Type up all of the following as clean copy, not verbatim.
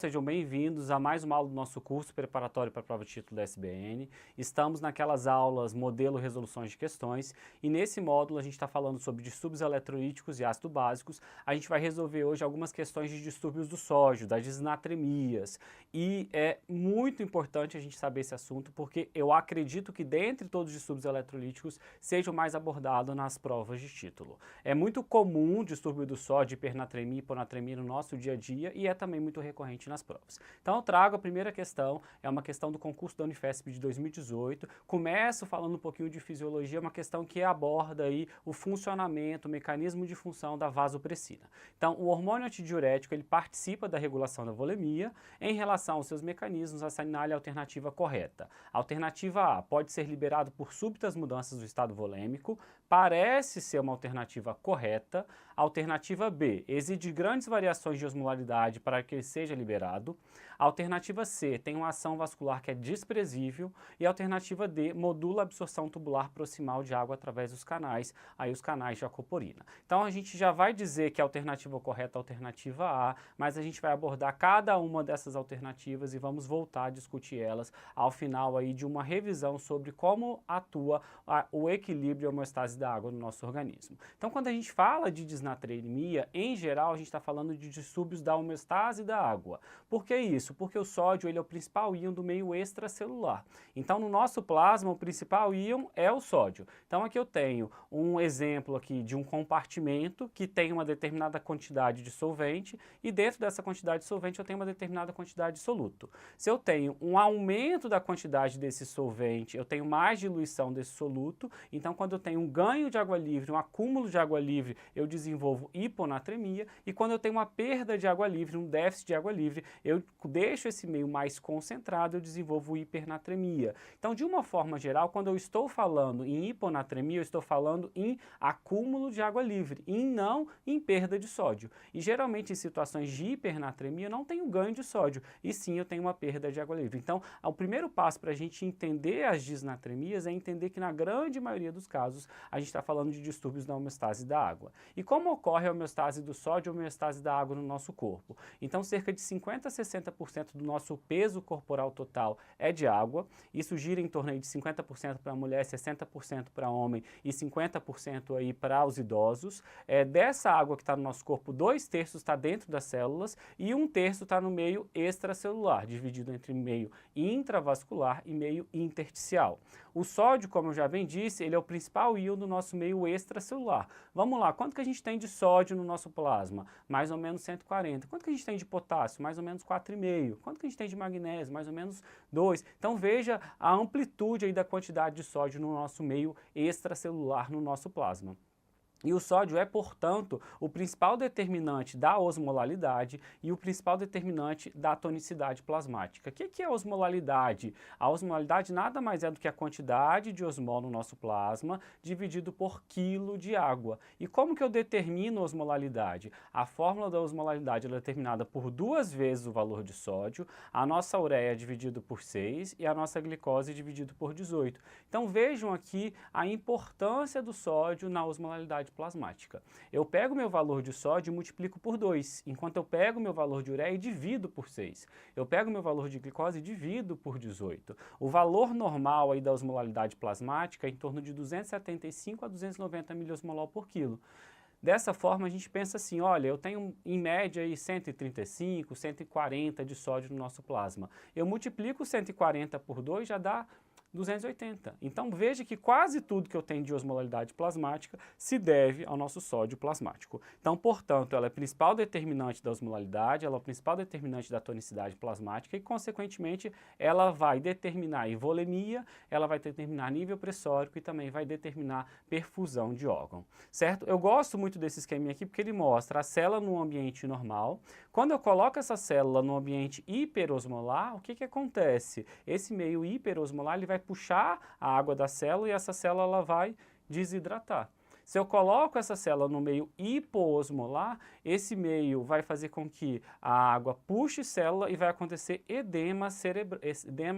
Sejam bem-vindos a mais uma aula do nosso curso preparatório para a prova de título da SBN. Estamos naquelas aulas modelo resoluções de questões e nesse módulo a gente está falando sobre distúrbios eletrolíticos e ácido básicos. A gente vai resolver hoje algumas questões de distúrbios do sódio, das disnatremias, e é muito importante a gente saber esse assunto porque eu acredito que dentre todos os distúrbios eletrolíticos seja o mais abordado nas provas de título. É muito comum o distúrbio do sódio, hipernatremia e hiponatremia no nosso dia a dia e é também muito recorrente nas provas. Então eu trago a primeira questão, é uma questão do concurso da Unifesp de 2018, começo falando um pouquinho de fisiologia, uma questão que aborda aí o funcionamento, o mecanismo de função da vasopressina. Então o hormônio antidiurético, ele participa da regulação da volemia, em relação aos seus mecanismos, assinale a alternativa correta. A alternativa A pode ser liberado por súbitas mudanças do estado volêmico, parece ser uma alternativa correta. A alternativa B exige grandes variações de osmolaridade para que ele seja liberado. A alternativa C tem uma ação vascular que é desprezível e a alternativa D modula a absorção tubular proximal de água através dos canais, aí os canais de aquaporina. Então a gente já vai dizer que a alternativa correta é a alternativa A, mas a gente vai abordar cada uma dessas alternativas e vamos voltar a discutir elas ao final aí de uma revisão sobre como atua o equilíbrio e a homeostase da água no nosso organismo. Então quando a gente fala de disnatremia, em geral a gente está falando de distúrbios da homeostase da água. Por que isso? Porque o sódio ele é o principal íon do meio extracelular. Então no nosso plasma o principal íon é o sódio. Então aqui eu tenho um exemplo aqui de um compartimento que tem uma determinada quantidade de solvente e dentro dessa quantidade de solvente eu tenho uma determinada quantidade de soluto. Se eu tenho um aumento da quantidade desse solvente, eu tenho mais diluição desse soluto, então quando eu tenho um ganho de água livre, um acúmulo de água livre, eu desenvolvo hiponatremia e quando eu tenho uma perda de água livre, um déficit de água livre, eu deixo esse meio mais concentrado, eu desenvolvo hipernatremia. Então, de uma forma geral, quando eu estou falando em hiponatremia, eu estou falando em acúmulo de água livre e não em perda de sódio. E geralmente em situações de hipernatremia eu não tenho ganho de sódio, e sim eu tenho uma perda de água livre. Então, o primeiro passo para a gente entender as disnatremias é entender que na grande maioria dos casos a gente está falando de distúrbios da homeostase da água. E como ocorre a homeostase do sódio e a homeostase da água no nosso corpo? Então, cerca de 50 a 60% do nosso peso corporal total é de água. Isso gira em torno aí de 50% para a mulher, 60% para homem e 50% aí para os idosos. Dessa água que está no nosso corpo, 2/3 está dentro das células e 1/3 está no meio extracelular, dividido entre meio intravascular e meio intersticial. O sódio, como eu já bem disse, ele é o principal íon do nosso meio extracelular. Vamos lá, quanto que a gente tem de sódio no nosso plasma? Mais ou menos 140. Quanto que a gente tem de potássio? Mais ou menos 4,5. Quanto que a gente tem de magnésio? Mais ou menos 2. Então veja a amplitude aí da quantidade de sódio no nosso meio extracelular, no nosso plasma. E o sódio é, portanto, o principal determinante da osmolalidade e o principal determinante da tonicidade plasmática. O que é a osmolalidade? A osmolalidade nada mais é do que a quantidade de osmol no nosso plasma dividido por quilo de água. E como que eu determino a osmolalidade? A fórmula da osmolalidade é determinada por 2 vezes o valor de sódio, a nossa ureia dividido por 6 e a nossa glicose dividido por 18. Então vejam aqui a importância do sódio na osmolalidade plasmática. Eu pego meu valor de sódio e multiplico por 2, enquanto eu pego meu valor de ureia e divido por 6. Eu pego meu valor de glicose e divido por 18. O valor normal aí da osmolaridade plasmática é em torno de 275 a 290 miliosmol por quilo. Dessa forma a gente pensa assim, olha, eu tenho em média aí 135, 140 de sódio no nosso plasma. Eu multiplico 140 por 2, já dá 280. Então veja que quase tudo que eu tenho de osmolaridade plasmática se deve ao nosso sódio plasmático. Então, portanto, ela é a principal determinante da osmolaridade, ela é o principal determinante da tonicidade plasmática e, consequentemente, ela vai determinar a volemia, ela vai determinar nível pressórico e também vai determinar perfusão de órgão, certo? Eu gosto muito desse esqueminha aqui porque ele mostra a célula no ambiente normal. Quando eu coloco essa célula no ambiente hiperosmolar, o que acontece? Esse meio hiperosmolar ele vai puxar a água da célula e essa célula ela vai desidratar. Se eu coloco essa célula no meio hipoosmolar, esse meio vai fazer com que a água puxe célula e vai acontecer edema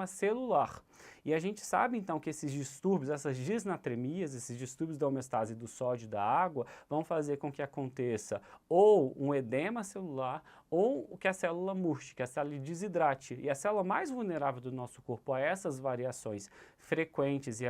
celular. E a gente sabe então que esses distúrbios, essas disnatremias, esses distúrbios da homeostase do sódio e da água vão fazer com que aconteça ou um edema celular ou que a célula murche, que a célula desidrate. E a célula mais vulnerável do nosso corpo a essas variações frequentes e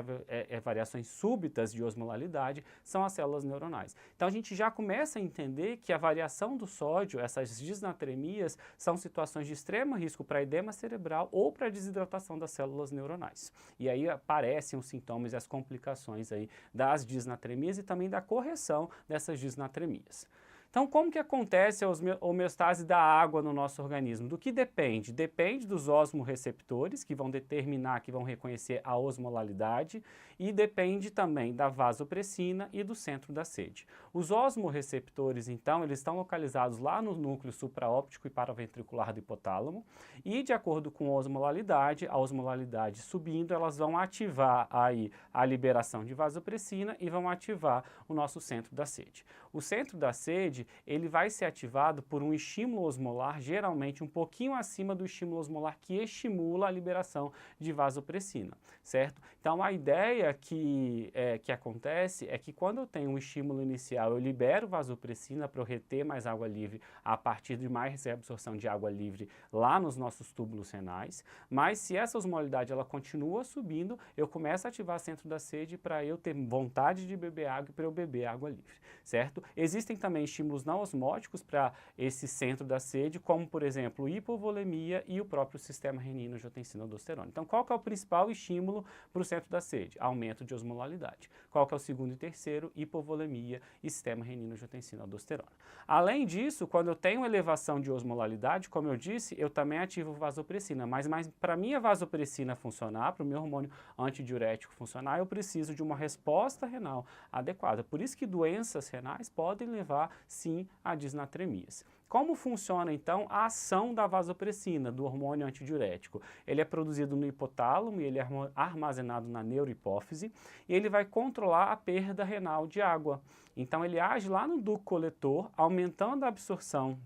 variações súbitas de osmolaridade são as células neuronais. Então a gente já começa a entender que a variação do sódio, essas disnatremias, são situações de extremo risco para edema cerebral ou para desidratação das células neuronais. E aí aparecem os sintomas e as complicações aí das disnatremias e também da correção dessas disnatremias. Então, como que acontece a homeostase da água no nosso organismo? Do que depende? Depende dos osmorreceptores, que vão determinar, que vão reconhecer a osmolaridade, e depende também da vasopressina e do centro da sede. Os osmorreceptores, então, eles estão localizados lá no núcleo supraóptico e paraventricular do hipotálamo, e de acordo com a osmolaridade subindo, elas vão ativar aí a liberação de vasopressina e vão ativar o nosso centro da sede. O centro da sede, ele vai ser ativado por um estímulo osmolar, geralmente um pouquinho acima do estímulo osmolar que estimula a liberação de vasopressina, certo? Então, a ideia que acontece é que quando eu tenho um estímulo inicial, eu libero vasopressina para eu reter mais água livre a partir de mais reabsorção de água livre lá nos nossos túbulos renais, mas se essa osmolaridade ela continua subindo, eu começo a ativar centro da sede para eu ter vontade de beber água e para eu beber água livre, certo? Existem também estímulos não osmóticos para esse centro da sede, como, por exemplo, hipovolemia e o próprio sistema renina-angiotensina-aldosterona. Então, qual que é o principal estímulo para o centro da sede? Aumento de osmolaridade. Qual que é o segundo e terceiro? Hipovolemia e sistema renina-angiotensina-aldosterona. Além disso, quando eu tenho elevação de osmolaridade, como eu disse, eu também ativo vasopressina, mas para minha vasopressina funcionar, para o meu hormônio antidiurético funcionar, eu preciso de uma resposta renal adequada. Por isso que doenças renais podem levar, sim, a disnatremias. Como funciona, então, a ação da vasopressina, do hormônio antidiurético? Ele é produzido no hipotálamo e ele é armazenado na neurohipófise e ele vai controlar a perda renal de água. Então, ele age lá no ducto coletor, aumentando a absorção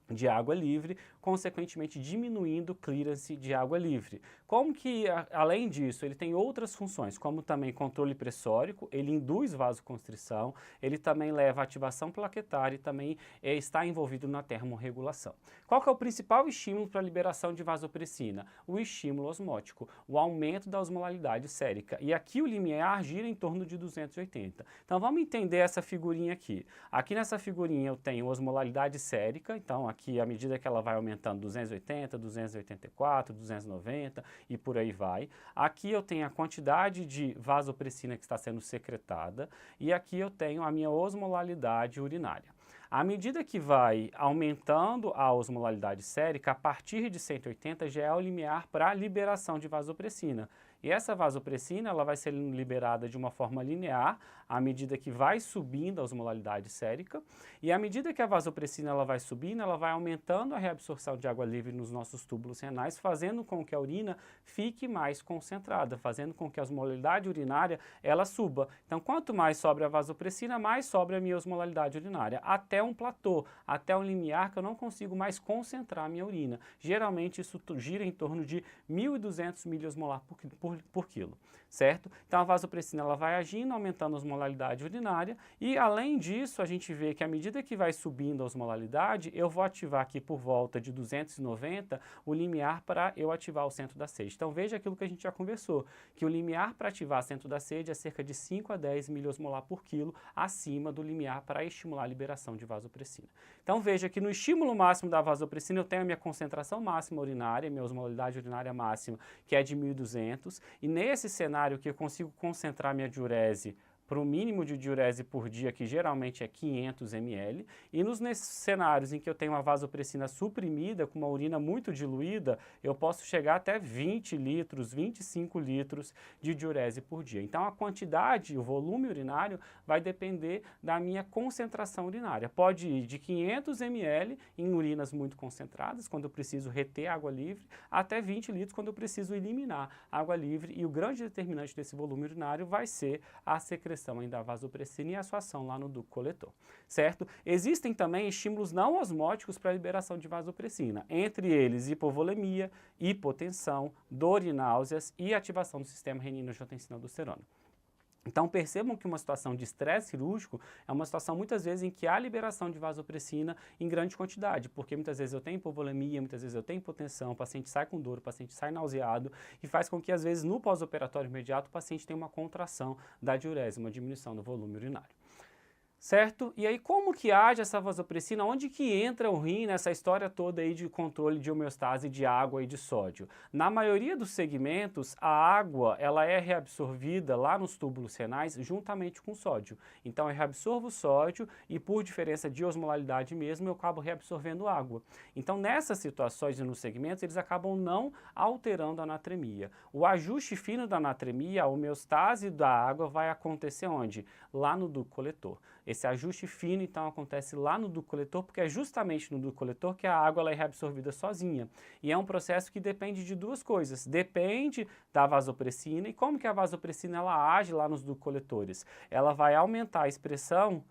de água livre, consequentemente diminuindo o clearance de água livre. Como que, além disso, ele tem outras funções, como também controle pressórico, ele induz vasoconstrição, ele também leva à ativação plaquetária e também está envolvido na termorregulação. Qual que é o principal estímulo para a liberação de vasopressina? O estímulo osmótico, o aumento da osmolaridade sérica. E aqui o limiar gira em torno de 280. Então vamos entender essa figurinha aqui. Aqui nessa figurinha eu tenho osmolaridade sérica, então aqui à medida que ela vai aumentando 280, 284, 290 e por aí vai. Aqui eu tenho a quantidade de vasopressina que está sendo secretada e aqui eu tenho a minha osmolaridade urinária. À medida que vai aumentando a osmolaridade sérica, a partir de 180 já é o limiar para a liberação de vasopressina. E essa vasopressina ela vai ser liberada de uma forma linear à medida que vai subindo a osmolaridade sérica e à medida que a vasopressina ela vai subindo, ela vai aumentando a reabsorção de água livre nos nossos túbulos renais, fazendo com que a urina fique mais concentrada, fazendo com que a osmolaridade urinária ela suba. Então, quanto mais sobe a vasopressina, mais sobe a minha osmolaridade urinária, até um platô, até um limiar que eu não consigo mais concentrar a minha urina. Geralmente isso gira em torno de 1.200 miliosmolar por quilo, certo? Então a vasopressina ela vai agindo, aumentando a osmolaridade urinária e além disso a gente vê que à medida que vai subindo a osmolaridade, eu vou ativar aqui por volta de 290 o limiar para eu ativar o centro da sede. Então veja aquilo que a gente já conversou, que o limiar para ativar o centro da sede é cerca de 5 a 10 miliosmolar por quilo acima do limiar para estimular a liberação de vasopressina. Então veja que no estímulo máximo da vasopressina eu tenho a minha concentração máxima urinária, minha osmolaridade urinária máxima, que é de 1.200, e nesse cenário que eu consigo concentrar minha diurese para o mínimo de diurese por dia, que geralmente é 500 ml, e nesses cenários em que eu tenho uma vasopressina suprimida, com uma urina muito diluída, eu posso chegar até 20 litros, 25 litros de diurese por dia. Então a quantidade, o volume urinário vai depender da minha concentração urinária. Pode ir de 500 ml em urinas muito concentradas, quando eu preciso reter água livre, até 20 litros quando eu preciso eliminar água livre, e o grande determinante desse volume urinário vai ser a secreção ainda da vasopressina e a sua ação lá no ducto coletor, certo? Existem também estímulos não osmóticos para a liberação de vasopressina, entre eles hipovolemia, hipotensão, dor e náuseas e ativação do sistema renina-angiotensina-aldosterona. Então percebam que uma situação de estresse cirúrgico é uma situação muitas vezes em que há liberação de vasopressina em grande quantidade, porque muitas vezes eu tenho hipovolemia, muitas vezes eu tenho hipotensão, o paciente sai com dor, o paciente sai nauseado e faz com que às vezes no pós-operatório imediato o paciente tenha uma contração da diurese, uma diminuição do volume urinário. Certo? E aí como que age essa vasopressina? Onde que entra o rim nessa história toda aí de controle de homeostase de água e de sódio? Na maioria dos segmentos, a água ela é reabsorvida lá nos túbulos renais juntamente com o sódio. Então eu reabsorvo o sódio e por diferença de osmolaridade mesmo eu acabo reabsorvendo água. Então nessas situações e nos segmentos eles acabam não alterando a natremia. O ajuste fino da natremia, a homeostase da água vai acontecer onde? Lá no ducto coletor. Esse ajuste fino, então, acontece lá no ducto coletor, porque é justamente no ducto coletor que a água ela é reabsorvida sozinha. E é um processo que depende de duas coisas. Depende da vasopressina. E como que a vasopressina ela age lá nos ductos coletores? Ela vai aumentar a expressão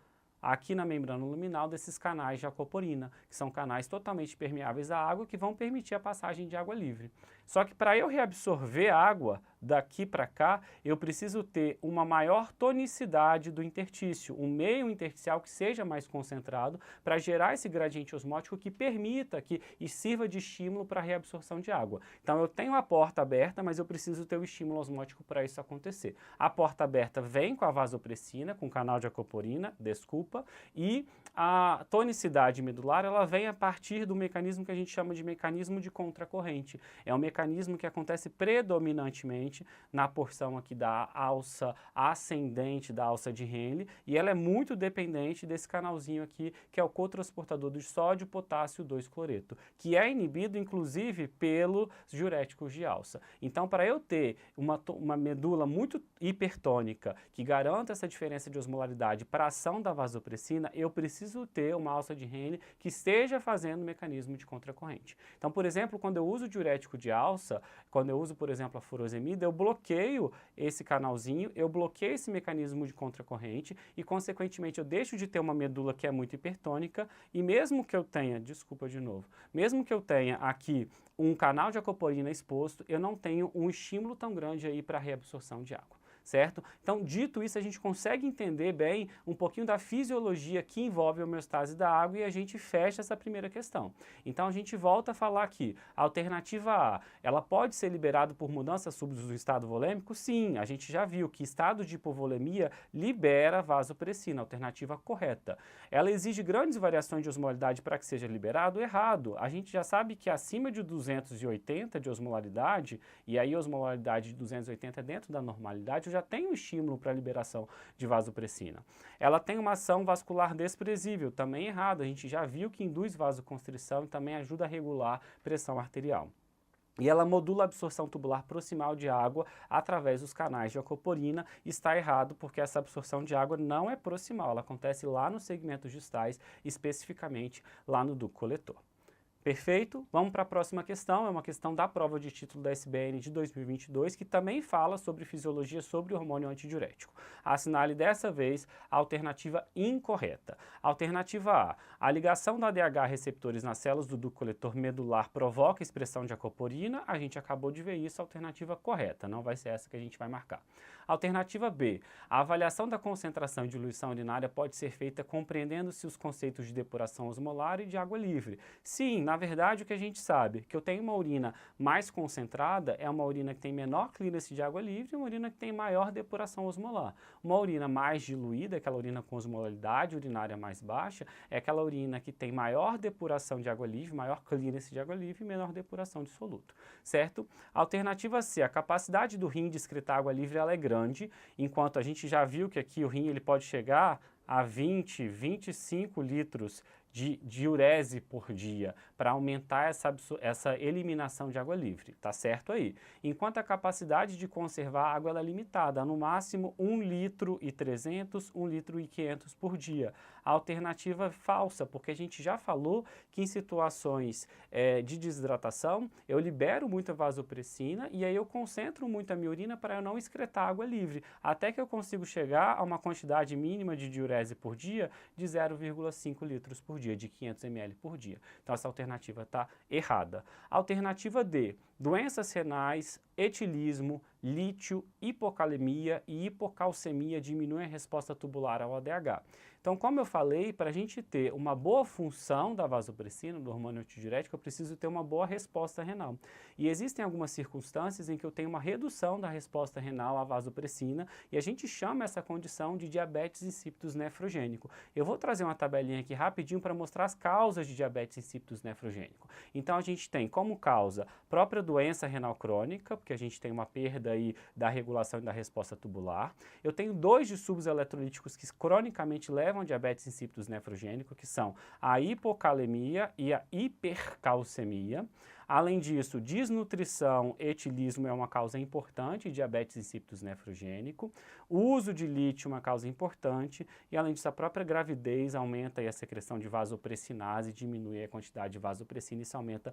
aqui na membrana luminal desses canais de aquaporina, que são canais totalmente permeáveis à água que vão permitir a passagem de água livre. Só que para eu reabsorver água daqui para cá, eu preciso ter uma maior tonicidade do interstício, um meio intersticial que seja mais concentrado para gerar esse gradiente osmótico que permita e sirva de estímulo para a reabsorção de água. Então eu tenho a porta aberta, mas eu preciso ter o estímulo osmótico para isso acontecer. A porta aberta vem com a vasopressina, com o canal de aquaporina, desculpa, e a tonicidade medular ela vem a partir do mecanismo que a gente chama de mecanismo de contracorrente. É um mecanismo que acontece predominantemente na porção aqui da alça ascendente da alça de Henle e ela é muito dependente desse canalzinho aqui que é o cotransportador de sódio, potássio 2-cloreto, que é inibido inclusive pelos diuréticos de alça. Então para eu ter uma medula muito hipertônica que garanta essa diferença de osmolaridade para a ação da vasopressina, eu preciso ter uma alça de Henle que esteja fazendo o mecanismo de contracorrente. Então, por exemplo, quando eu uso o diurético de alça, quando eu uso, por exemplo, a furosemida, eu bloqueio esse canalzinho, eu bloqueio esse mecanismo de contracorrente e, consequentemente, eu deixo de ter uma medula que é muito hipertônica e mesmo que eu tenha, desculpa de novo, mesmo que eu tenha aqui um canal de aquaporina exposto, eu não tenho um estímulo tão grande aí para a reabsorção de água. Certo? Então, dito isso, a gente consegue entender bem um pouquinho da fisiologia que envolve a homeostase da água e a gente fecha essa primeira questão. Então, a gente volta a falar aqui, a alternativa A, ela pode ser liberada por mudanças súbitas do estado volêmico? Sim, a gente já viu que estado de hipovolemia libera vasopressina, alternativa correta. Ela exige grandes variações de osmolaridade para que seja liberado? Errado. A gente já sabe que acima de 280 de osmolaridade, e aí a osmolaridade de 280 é dentro da normalidade, eu já tem um estímulo para a liberação de vasopressina. Ela tem uma ação vascular desprezível, também errado. A gente já viu que induz vasoconstrição e também ajuda a regular pressão arterial. E ela modula a absorção tubular proximal de água através dos canais de aquaporina. Está errado porque essa absorção de água não é proximal, ela acontece lá nos segmentos distais, especificamente lá no ducto coletor. Perfeito? Vamos para a próxima questão, é uma questão da prova de título da SBN de 2022, que também fala sobre fisiologia sobre o hormônio antidiurético. Assinale dessa vez a alternativa incorreta. Alternativa A ligação da ADH receptores nas células do ducto coletor medular provoca expressão de aquaporina, a gente acabou de ver isso, alternativa correta, não vai ser essa que a gente vai marcar. Alternativa B, a avaliação da concentração e diluição urinária pode ser feita compreendendo-se os conceitos de depuração osmolar e de água livre. Sim, na verdade o que a gente sabe, que eu tenho uma urina mais concentrada é uma urina que tem menor clearance de água livre e uma urina que tem maior depuração osmolar. Uma urina mais diluída, aquela urina com osmolaridade urinária mais baixa, é aquela urina que tem maior depuração de água livre, maior clearance de água livre e menor depuração de soluto, certo? Alternativa C, a capacidade do rim de excretar água livre ela é grande, enquanto a gente já viu que aqui o rim ele pode chegar a 20, 25 litros de diurese por dia para aumentar essa eliminação de água livre, tá certo aí? Enquanto a capacidade de conservar água ela é limitada, no máximo 1 litro e 300, 1 litro e 500 por dia. A alternativa é falsa, porque a gente já falou que em situações de desidratação eu libero muita vasopressina e aí eu concentro muito a minha urina para eu não excretar água livre, até que eu consigo chegar a uma quantidade mínima de diurese por dia de 0,5 litros por dia, de 500 ml por dia. Então essa alternativa está errada. Alternativa D, doenças renais, etilismo, lítio, hipocalemia e hipocalcemia diminuem a resposta tubular ao ADH. Então, como eu falei, para a gente ter uma boa função da vasopressina, do hormônio antidiurético, eu preciso ter uma boa resposta renal. E existem algumas circunstâncias em que eu tenho uma redução da resposta renal à vasopressina e a gente chama essa condição de diabetes insípidos nefrogênico. Eu vou trazer uma tabelinha aqui rapidinho para mostrar as causas de diabetes insípidos nefrogênico. Então, a gente tem como causa própria doença renal crônica, porque a gente tem uma perda aí da regulação e da resposta tubular. Eu tenho dois distúrbios eletrolíticos que cronicamente levam a diabetes insípidos nefrogênico, que são a hipocalemia e a hipercalcemia. Além disso, desnutrição, etilismo é uma causa importante de diabetes insípidos nefrogênico. O uso de lítio é uma causa importante e, além disso, a própria gravidez aumenta aí a secreção de vasopressinase, diminui a quantidade de vasopressina e isso aumenta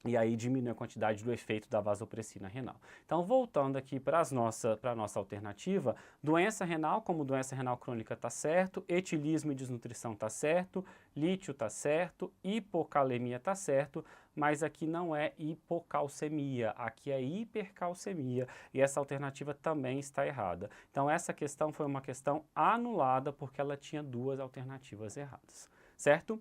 e aí diminui a quantidade do efeito da vasopressina renal. Então, voltando aqui para a nossa alternativa, doença renal, como doença renal crônica está certo, etilismo e desnutrição está certo, lítio está certo, hipocalemia está certo, mas aqui não é hipocalcemia, aqui é hipercalcemia e essa alternativa também está errada. Então, essa questão foi uma questão anulada porque ela tinha duas alternativas erradas, certo?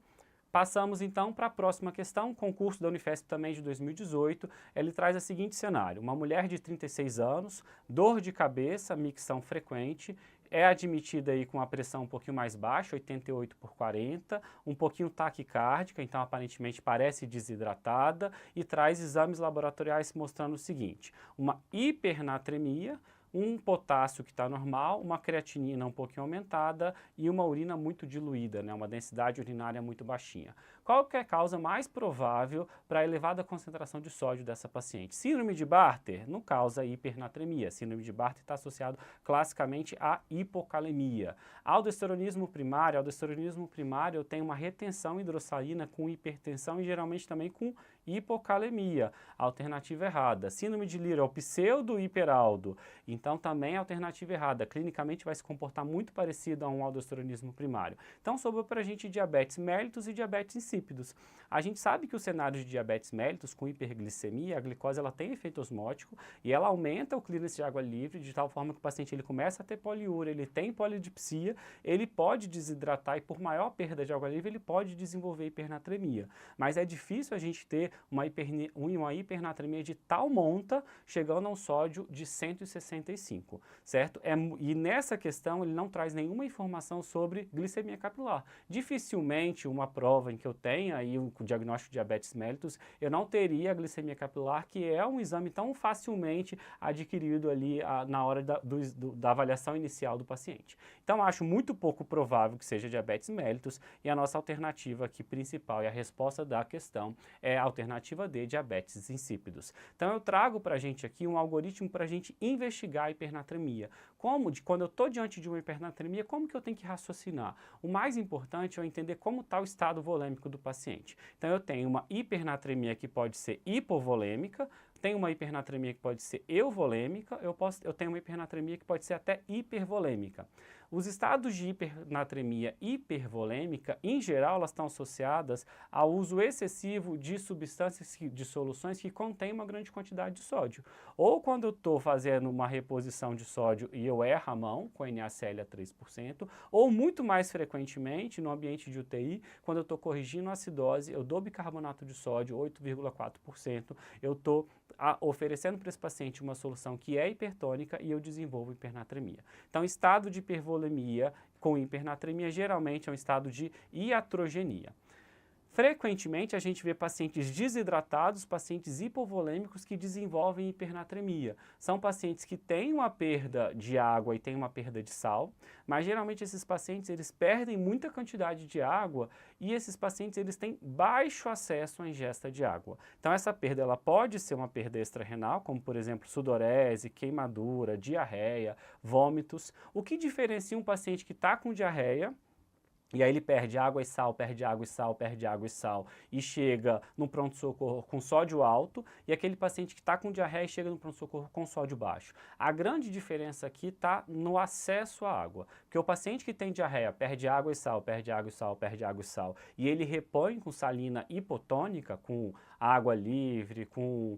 Passamos então para a próxima questão, concurso da Unifesp também de 2018, ele traz o seguinte cenário: uma mulher de 36 anos, dor de cabeça, micção frequente, é admitida aí com a pressão um pouquinho mais baixa, 88/40, um pouquinho taquicárdica, então aparentemente parece desidratada e traz exames laboratoriais mostrando o seguinte: uma hipernatremia, um potássio que está normal, uma creatinina um pouquinho aumentada e uma urina muito diluída, né? Uma densidade urinária muito baixinha. Qual que é a causa mais provável para a elevada concentração de sódio dessa paciente? Síndrome de Bartter não causa hipernatremia. Síndrome de Bartter está associado classicamente à hipocalemia. Aldosteronismo primário eu tenho uma retenção hidrossalina com hipertensão e geralmente também com hipocalemia. Alternativa errada. Síndrome de Lear é o pseudo-hiperaldo. Então, também a alternativa errada. Clinicamente vai se comportar muito parecido a um aldosteronismo primário. Então, sobrou para a gente diabetes mellitus e diabetes insípidos. A gente sabe que o cenário de diabetes mellitus com hiperglicemia, a glicose ela tem efeito osmótico e ela aumenta o clearance de água livre de tal forma que o paciente ele começa a ter poliúria, ele tem polidipsia, ele pode desidratar e por maior perda de água livre ele pode desenvolver hipernatremia. Mas é difícil a gente ter uma hipernatremia de tal monta chegando a um sódio de 165, certo? E nessa questão ele não traz nenhuma informação sobre glicemia capilar. Dificilmente uma prova em que eu tenha aí o diagnóstico de diabetes mellitus, eu não teria a glicemia capilar, que é um exame tão facilmente adquirido ali na hora da avaliação inicial do paciente. Então, acho muito pouco provável que seja diabetes mellitus e a nossa alternativa aqui principal e a resposta da questão é a alternativa D, diabetes insípidos. Então, eu trago para a gente aqui um algoritmo para a gente investigar a hipernatremia. Quando eu estou diante de uma hipernatremia, como que eu tenho que raciocinar? O mais importante é eu entender como está o estado volêmico do paciente. Então, eu tenho uma hipernatremia que pode ser hipovolêmica, tenho uma hipernatremia que pode ser euvolêmica, eu tenho uma hipernatremia que pode ser até hipervolêmica. Os estados de hipernatremia hipervolêmica, em geral, elas estão associadas ao uso excessivo de substâncias, de soluções que contêm uma grande quantidade de sódio. Ou quando eu estou fazendo uma reposição de sódio e eu erro a mão, com NaCl a 3%, ou muito mais frequentemente, no ambiente de UTI, quando eu estou corrigindo a acidose, eu dou bicarbonato de sódio, 8,4%, eu estou oferecendo para esse paciente uma solução que é hipertônica e eu desenvolvo hipernatremia. Então, estado de hipervolemia com hipernatremia geralmente é um estado de iatrogenia. Frequentemente, a gente vê pacientes desidratados, pacientes hipovolêmicos que desenvolvem hipernatremia. São pacientes que têm uma perda de água e têm uma perda de sal, mas geralmente esses pacientes eles perdem muita quantidade de água e esses pacientes eles têm baixo acesso à ingesta de água. Então, essa perda ela pode ser uma perda extrarrenal, como por exemplo sudorese, queimadura, diarreia, vômitos. O que diferencia um paciente que está com diarreia E aí ele perde água e sal, perde água e sal, perde água e sal, e chega no pronto-socorro com sódio alto, e aquele paciente que está com diarreia chega no pronto-socorro com sódio baixo. A grande diferença aqui está no acesso à água, porque o paciente que tem diarreia perde água e sal, perde água e sal, perde água e sal, e ele repõe com salina hipotônica, com água livre, com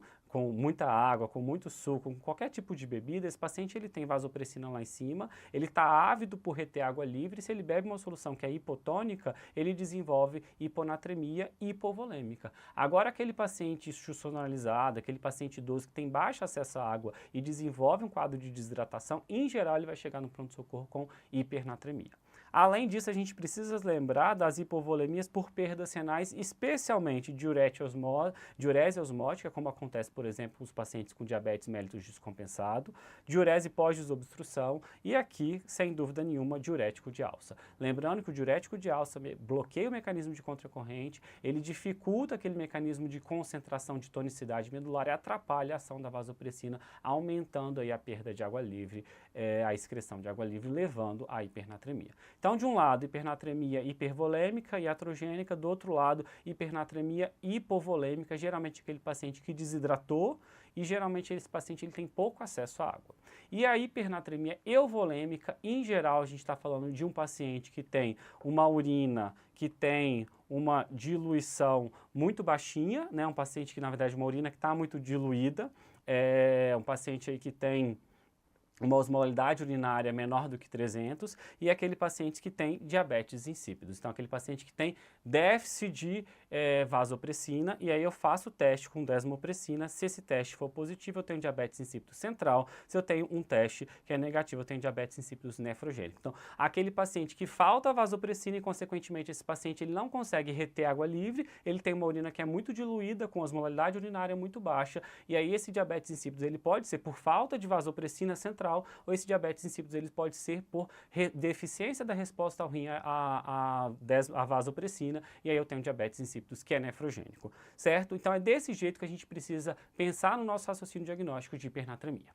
muita água, com muito suco, com qualquer tipo de bebida, esse paciente ele tem vasopressina lá em cima, ele está ávido por reter água livre, se ele bebe uma solução que é hipotônica, ele desenvolve hiponatremia hipovolêmica. Agora aquele paciente institucionalizado, aquele paciente idoso que tem baixo acesso à água e desenvolve um quadro de desidratação, em geral ele vai chegar no pronto-socorro com hipernatremia. Além disso, a gente precisa lembrar das hipovolemias por perdas renais, especialmente diurese osmótica, como acontece, por exemplo, com os pacientes com diabetes mellitus descompensado, diurese pós-desobstrução e aqui, sem dúvida nenhuma, diurético de alça. Lembrando que o diurético de alça bloqueia o mecanismo de contracorrente, ele dificulta aquele mecanismo de concentração de tonicidade medular e atrapalha a ação da vasopressina, aumentando aí a perda de água livre, a excreção de água livre, levando à hipernatremia. Então, de um lado, hipernatremia hipervolêmica e iatrogênica, do outro lado, hipernatremia hipovolêmica, geralmente aquele paciente que desidratou e geralmente esse paciente ele tem pouco acesso à água. E a hipernatremia euvolêmica, em geral, a gente está falando de um paciente que tem uma urina, que tem uma diluição muito baixinha, né? Um paciente que, na verdade, uma urina que está muito diluída, um paciente aí que tem uma osmolaridade urinária menor do que 300 e aquele paciente que tem diabetes insípidos. Então, aquele paciente que tem déficit de vasopressina e aí eu faço o teste com desmopressina. Se esse teste for positivo, eu tenho diabetes insípidos central. Se eu tenho um teste que é negativo, eu tenho diabetes insípidos nefrogênico. Então, aquele paciente que falta vasopressina e, consequentemente, esse paciente ele não consegue reter água livre, ele tem uma urina que é muito diluída, com osmolaridade urinária muito baixa, e aí esse diabetes insípidos ele pode ser por falta de vasopressina central ou esse diabetes insípidos ele pode ser por deficiência da resposta ao rim à vasopressina, e aí eu tenho diabetes insípidos que é nefrogênico, certo? Então é desse jeito que a gente precisa pensar no nosso raciocínio diagnóstico de hipernatremia.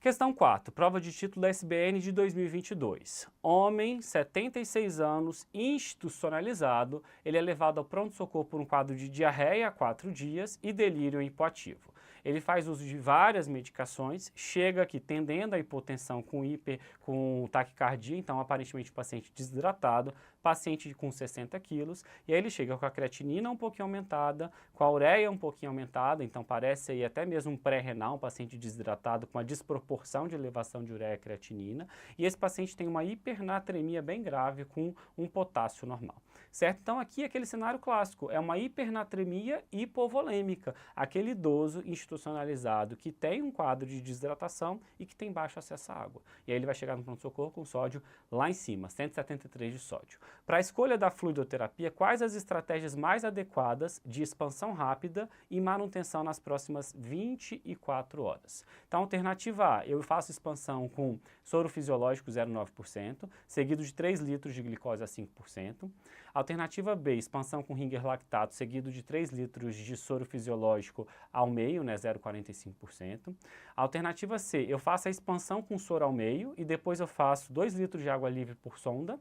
Questão 4, prova de título da SBN de 2022. Homem, 76 anos, institucionalizado, ele é levado ao pronto-socorro por um quadro de diarreia há 4 dias e delírio hipoativo. Ele faz uso de várias medicações, chega aqui tendendo a hipotensão com taquicardia, então aparentemente o paciente desidratado, paciente com 60 quilos, e aí ele chega com a creatinina um pouquinho aumentada, com a ureia um pouquinho aumentada, então parece aí até mesmo um pré-renal, um paciente desidratado com uma desproporção de elevação de ureia e creatinina, e esse paciente tem uma hipernatremia bem grave com um potássio normal, certo? Então aqui aquele cenário clássico, é uma hipernatremia hipovolêmica, aquele idoso institucionalizado que tem um quadro de desidratação e que tem baixo acesso à água, e aí ele vai chegar no pronto-socorro com sódio lá em cima, 173 de sódio. Para a escolha da fluidoterapia, quais as estratégias mais adequadas de expansão rápida e manutenção nas próximas 24 horas? Então, alternativa A, eu faço expansão com soro fisiológico 0,9%, seguido de 3 litros de glicose a 5%. Alternativa B, expansão com Ringer lactato, seguido de 3 litros de soro fisiológico ao meio, né, 0,45%. Alternativa C, eu faço a expansão com soro ao meio e depois eu faço 2 litros de água livre por sonda.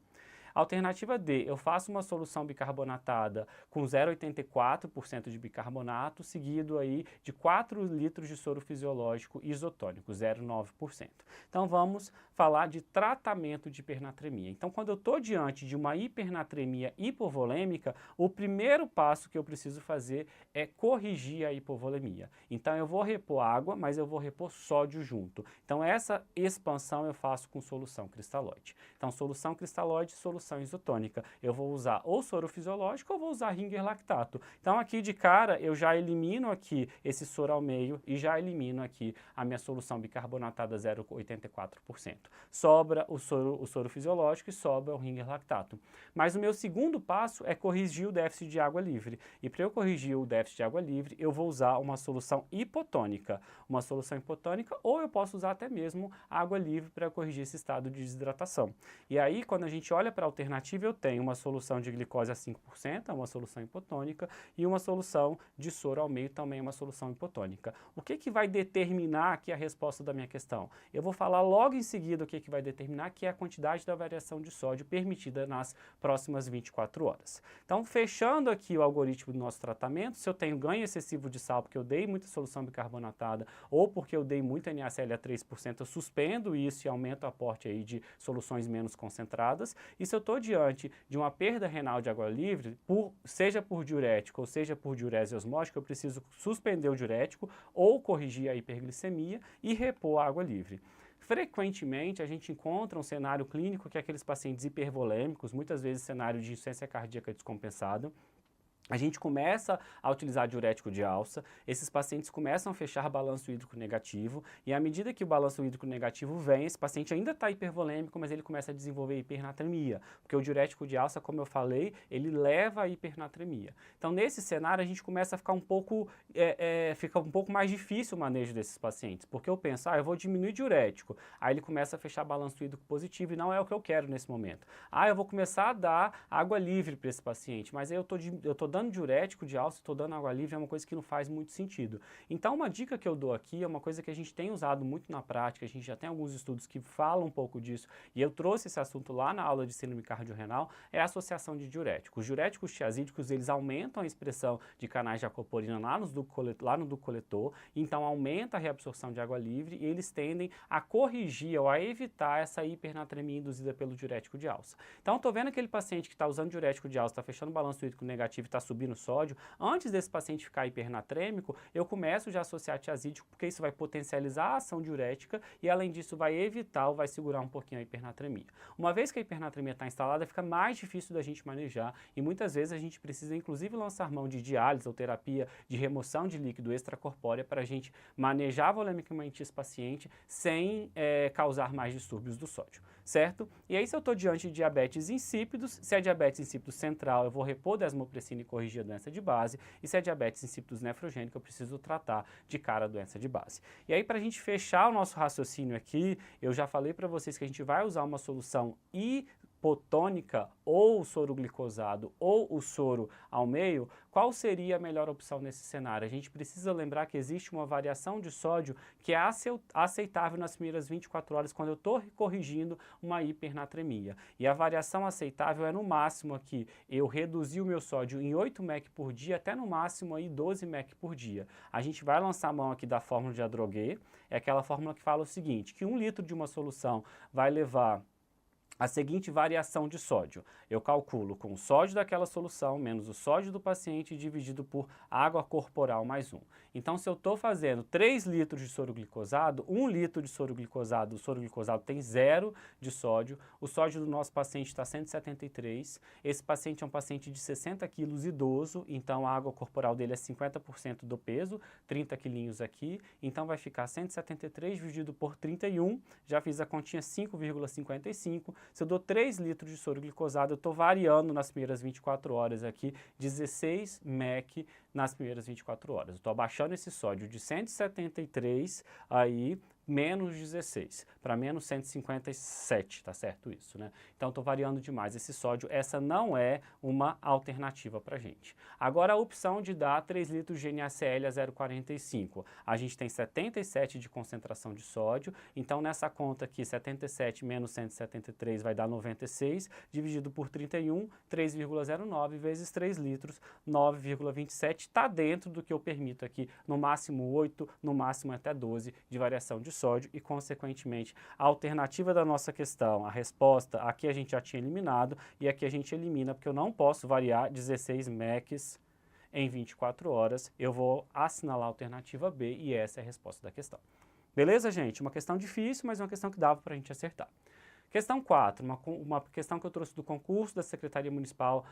Alternativa D, eu faço uma solução bicarbonatada com 0,84% de bicarbonato, seguido aí de 4 litros de soro fisiológico isotônico, 0,9%. Então vamos falar de tratamento de hipernatremia. Então quando eu estou diante de uma hipernatremia hipovolêmica, o primeiro passo que eu preciso fazer é corrigir a hipovolemia. Então eu vou repor água, mas eu vou repor sódio junto. Então essa expansão eu faço com solução cristalóide. Então solução cristalóide, solução isotônica. Eu vou usar ou soro fisiológico ou vou usar Ringer lactato. Então aqui de cara eu já elimino aqui esse soro ao meio e já elimino aqui a minha solução bicarbonatada 0,84%. Sobra o soro fisiológico e sobra o Ringer lactato. Mas o meu segundo passo é corrigir o déficit de água livre. E para eu corrigir o déficit de água livre, eu vou usar uma solução hipotônica. Uma solução hipotônica ou eu posso usar até mesmo água livre para corrigir esse estado de desidratação. E aí, quando a gente olha para a alternativa eu tenho uma solução de glicose a 5%, é uma solução hipotônica, e uma solução de soro ao meio, também é uma solução hipotônica. O que vai determinar aqui a resposta da minha questão? Eu vou falar logo em seguida o que vai determinar, que é a quantidade da variação de sódio permitida nas próximas 24 horas. Então, fechando aqui o algoritmo do nosso tratamento, se eu tenho ganho excessivo de sal porque eu dei muita solução bicarbonatada ou porque eu dei muito NaCl a 3%, eu suspendo isso e aumento o aporte aí de soluções menos concentradas. E se eu estou diante de uma perda renal de água livre, seja por diurético ou seja por diurese osmótica, eu preciso suspender o diurético ou corrigir a hiperglicemia e repor a água livre. Frequentemente, a gente encontra um cenário clínico que é aqueles pacientes hipervolêmicos, muitas vezes cenário de insuficiência cardíaca descompensada. A gente começa a utilizar diurético de alça, esses pacientes começam a fechar balanço hídrico negativo, e à medida que o balanço hídrico negativo vem, esse paciente ainda está hipervolêmico, mas ele começa a desenvolver hipernatremia, porque o diurético de alça, como eu falei, ele leva à hipernatremia. Então, nesse cenário, a gente começa a ficar um pouco, fica um pouco mais difícil o manejo desses pacientes, porque eu penso, eu vou diminuir diurético, aí ele começa a fechar balanço hídrico positivo, e não é o que eu quero nesse momento. Eu vou começar a dar água livre para esse paciente, mas aí eu tô dando diurético de alça, estou dando água livre, é uma coisa que não faz muito sentido. Então, uma dica que eu dou aqui é uma coisa que a gente tem usado muito na prática, a gente já tem alguns estudos que falam um pouco disso, e eu trouxe esse assunto lá na aula de síndrome cardiorrenal, é a associação de diuréticos. Os diuréticos tiazídicos, eles aumentam a expressão de canais de aquaporina lá no ducto coletor, então aumenta a reabsorção de água livre, e eles tendem a corrigir ou a evitar essa hipernatremia induzida pelo diurético de alça. Então, estou vendo aquele paciente que está usando diurético de alça, está fechando o balanço hídrico negativo e está subindo o sódio, antes desse paciente ficar hipernatrêmico, eu começo já a associar tiazídico, porque isso vai potencializar a ação diurética e, além disso, vai evitar ou vai segurar um pouquinho a hipernatremia. Uma vez que a hipernatremia está instalada, fica mais difícil da gente manejar e muitas vezes a gente precisa, inclusive, lançar mão de diálise ou terapia de remoção de líquido extracorpóreo para a gente manejar volemicamente esse paciente sem causar mais distúrbios do sódio, certo? E aí, se eu estou diante de diabetes insípidos, se é diabetes insípido central, eu vou repor desmopressina e corrigir a doença de base, e se é diabetes insípidos nefrogênica, eu preciso tratar de cara a doença de base. E aí, para a gente fechar o nosso raciocínio aqui, eu já falei para vocês que a gente vai usar uma solução hipotônica ou o soro glicosado ou o soro ao meio. Qual seria a melhor opção nesse cenário? A gente precisa lembrar que existe uma variação de sódio que é aceitável nas primeiras 24 horas quando eu estou corrigindo uma hipernatremia. E a variação aceitável é no máximo aqui, eu reduzir o meu sódio em 8 mEq por dia até no máximo aí 12 mEq por dia. A gente vai lançar a mão aqui da fórmula de Adroguet, é aquela fórmula que fala o seguinte, que 1 litro de uma solução vai levar a seguinte variação de sódio. Eu calculo com o sódio daquela solução menos o sódio do paciente dividido por água corporal mais 1. Então, se eu estou fazendo 3 litros de soro glicosado, 1 litro de soro glicosado, o soro glicosado tem 0 de sódio, o sódio do nosso paciente está 173, esse paciente é um paciente de 60 quilos idoso, então a água corporal dele é 50% do peso, 30 quilinhos aqui, então vai ficar 173 dividido por 31, já fiz a continha 5,55, se eu dou 3 litros de soro glicosado, eu estou variando nas primeiras 24 horas aqui, 16 mEq nas primeiras 24 horas. Eu estou abaixando esse sódio de 173 aí, menos 16, para menos 157, tá certo isso, né? Então, estou variando demais esse sódio, essa não é uma alternativa para a gente. Agora, a opção de dar 3 litros de NaCl a 0,45. A gente tem 77 de concentração de sódio, então nessa conta aqui, 77 menos 173 vai dar 96, dividido por 31, 3,09 vezes 3 litros, 9,27, está dentro do que eu permito aqui, no máximo 8, no máximo até 12 de variação de sódio e, consequentemente, a alternativa da nossa questão, a resposta, aqui a gente já tinha eliminado e aqui a gente elimina, porque eu não posso variar 16 mEqs em 24 horas, eu vou assinalar a alternativa B e essa é a resposta da questão. Beleza, gente? Uma questão difícil, mas uma questão que dava para a gente acertar. Questão 4, uma questão que eu trouxe do concurso da Secretaria Municipal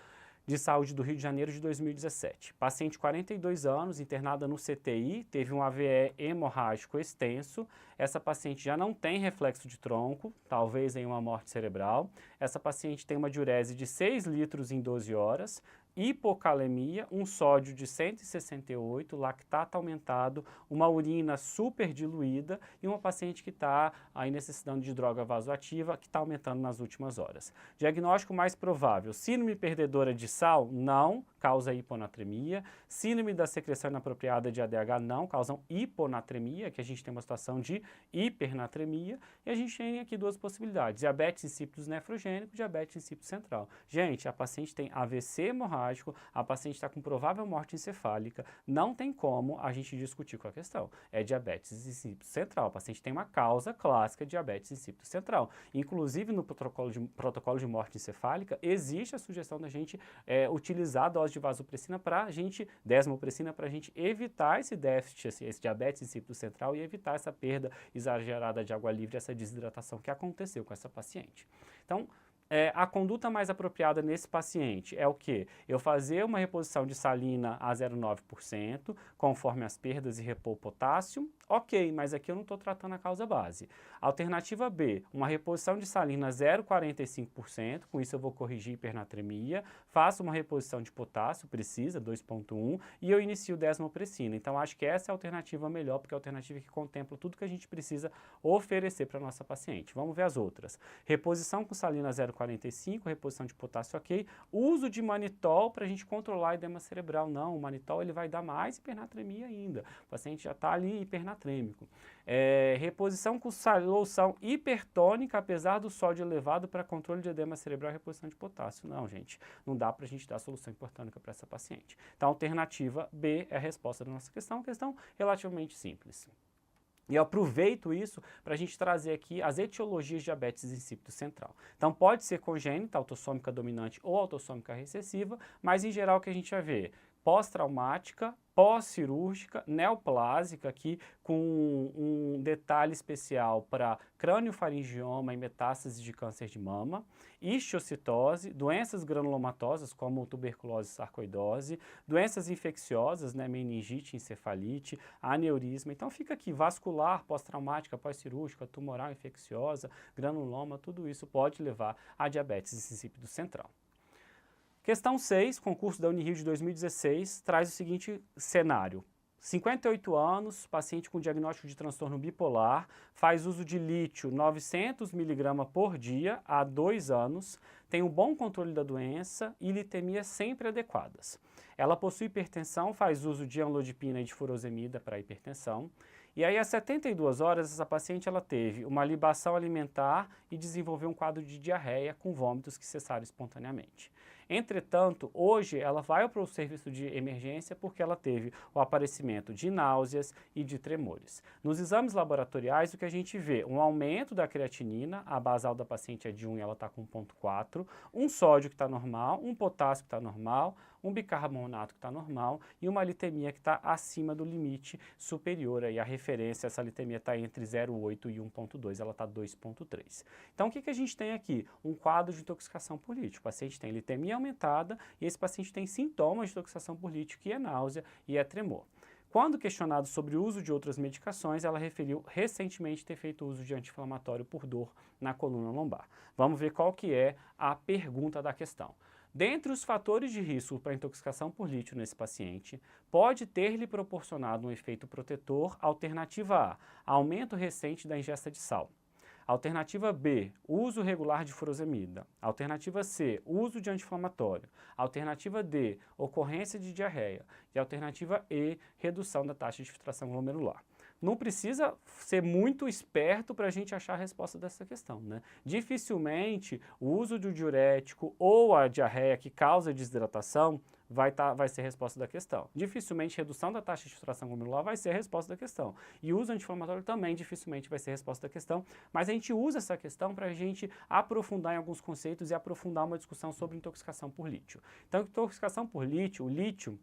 de Saúde do Rio de Janeiro de 2017. Paciente 42 anos, internada no CTI, teve um AVE hemorrágico extenso. Essa paciente já não tem reflexo de tronco, talvez em uma morte cerebral. Essa paciente tem uma diurese de 6 litros em 12 horas, hipocalemia, um sódio de 168, lactato aumentado, uma urina super diluída e uma paciente que está aí necessitando de droga vasoativa que está aumentando nas últimas horas. Diagnóstico mais provável, síndrome perdedora de sal? Não, causa hiponatremia. Síndrome da secreção inapropriada de ADH? Não, causam hiponatremia, que a gente tem uma situação de hipernatremia. E a gente tem aqui duas possibilidades, diabetes insípidos nefrogênico, diabetes insípido central. Gente, a paciente tem AVC hemorrágico, a paciente está com provável morte encefálica, não tem como a gente discutir com a questão. É diabetes insípido central, a paciente tem uma causa clássica de diabetes insípido central. Inclusive no protocolo de morte encefálica, existe a sugestão da gente utilizar a dose de vasopressina para a gente, desmopressina, para a gente evitar esse déficit, esse diabetes insípido central e evitar essa perda exagerada de água livre, essa desidratação que aconteceu com essa paciente. Então, a conduta mais apropriada nesse paciente é o quê? Eu fazer uma reposição de salina a 0,9%, conforme as perdas e repor o potássio, ok, mas aqui eu não estou tratando a causa base. Alternativa B, uma reposição de salina a 0,45%, com isso eu vou corrigir hipernatremia, faço uma reposição de potássio, precisa, 2,1, e eu inicio desmopressina. Então, acho que essa é a alternativa melhor, porque é a alternativa que contempla tudo que a gente precisa oferecer para a nossa paciente. Vamos ver as outras. Reposição com salina 0,45, reposição de potássio ok. Uso de manitol para a gente controlar a edema cerebral. Não, o manitol ele vai dar mais hipernatremia ainda. O paciente já está ali hipernatrêmico. Reposição com solução hipertônica, apesar do sódio elevado, para controle de edema cerebral e reposição de potássio. Não, gente, não dá para a gente dar solução hipertônica para essa paciente. Então, a alternativa B é a resposta da nossa questão relativamente simples. E eu aproveito isso para a gente trazer aqui as etiologias de diabetes insípido central. Então, pode ser congênita, autossômica dominante ou autossômica recessiva, mas em geral o que a gente vai ver? Pós-traumática, pós-cirúrgica, neoplásica, aqui com um detalhe especial para crâniofaringioma e metástase de câncer de mama, histiocytose, doenças granulomatosas como tuberculose e sarcoidose, doenças infecciosas, né, meningite, encefalite, aneurisma. Então fica aqui vascular, pós-traumática, pós-cirúrgica, tumoral infecciosa, granuloma, tudo isso pode levar a diabetes insípido central. Questão 6, concurso da Unirio de 2016, traz o seguinte cenário. 58 anos, paciente com diagnóstico de transtorno bipolar, faz uso de lítio 900 mg por dia há 2 anos, tem um bom controle da doença e glicemias sempre adequadas. Ela possui hipertensão, faz uso de amlodipina e de furosemida para hipertensão. E aí, às 72 horas, essa paciente ela teve uma libação alimentar e desenvolveu um quadro de diarreia com vômitos que cessaram espontaneamente. Entretanto, hoje ela vai para o serviço de emergência porque ela teve o aparecimento de náuseas e de tremores. Nos exames laboratoriais, o que a gente vê? Um aumento da creatinina, a basal da paciente é de 1 e ela está com 0,4, um sódio que está normal, um potássio que está normal, um bicarbonato que está normal e uma litemia que está acima do limite superior. Aí a referência, essa litemia está entre 0,8 e 1,2, ela está 2,3. Então, o que a gente tem aqui? Um quadro de intoxicação por lítio. O paciente tem litemia aumentada e esse paciente tem sintomas de intoxicação por lítio, que é náusea e é tremor. Quando questionado sobre o uso de outras medicações, ela referiu recentemente ter feito uso de anti-inflamatório por dor na coluna lombar. Vamos ver qual que é a pergunta da questão. Dentre os fatores de risco para intoxicação por lítio nesse paciente, pode ter lhe proporcionado um efeito protetor. Alternativa A, aumento recente da ingesta de sal. Alternativa B, uso regular de furosemida. Alternativa C, uso de anti-inflamatório. Alternativa D, ocorrência de diarreia. E alternativa E, redução da taxa de filtração glomerular. Não precisa ser muito esperto para a gente achar a resposta dessa questão, né? Dificilmente o uso de um diurético ou a diarreia que causa desidratação vai ser a resposta da questão. Dificilmente redução da taxa de filtração glomerular vai ser a resposta da questão. E uso anti-inflamatório também dificilmente vai ser a resposta da questão, mas a gente usa essa questão para a gente aprofundar em alguns conceitos e aprofundar uma discussão sobre intoxicação por lítio. Então, intoxicação por lítio, o lítio,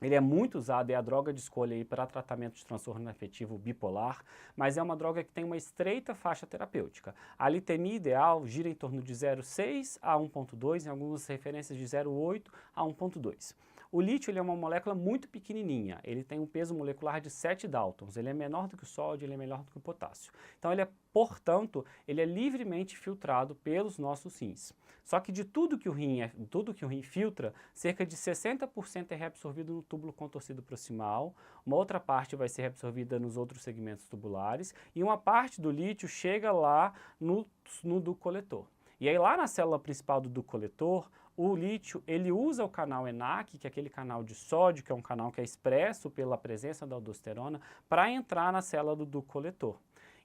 ele é muito usado, é a droga de escolha para tratamento de transtorno afetivo bipolar, mas é uma droga que tem uma estreita faixa terapêutica. A litemia ideal gira em torno de 0,6 a 1,2, em algumas referências de 0,8 a 1,2. O lítio ele é uma molécula muito pequenininha, ele tem um peso molecular de 7 Daltons, ele é menor do que o sódio, ele é menor do que o potássio. Então portanto, ele é livremente filtrado pelos nossos rins. Só que de tudo que o rim filtra, cerca de 60% é reabsorvido no túbulo contorcido proximal, uma outra parte vai ser reabsorvida nos outros segmentos tubulares e uma parte do lítio chega lá no ducto coletor. E aí lá na célula principal do ducto coletor, o lítio ele usa o canal ENaC, que é aquele canal de sódio, que é um canal que é expresso pela presença da aldosterona, para entrar na célula do ducto coletor.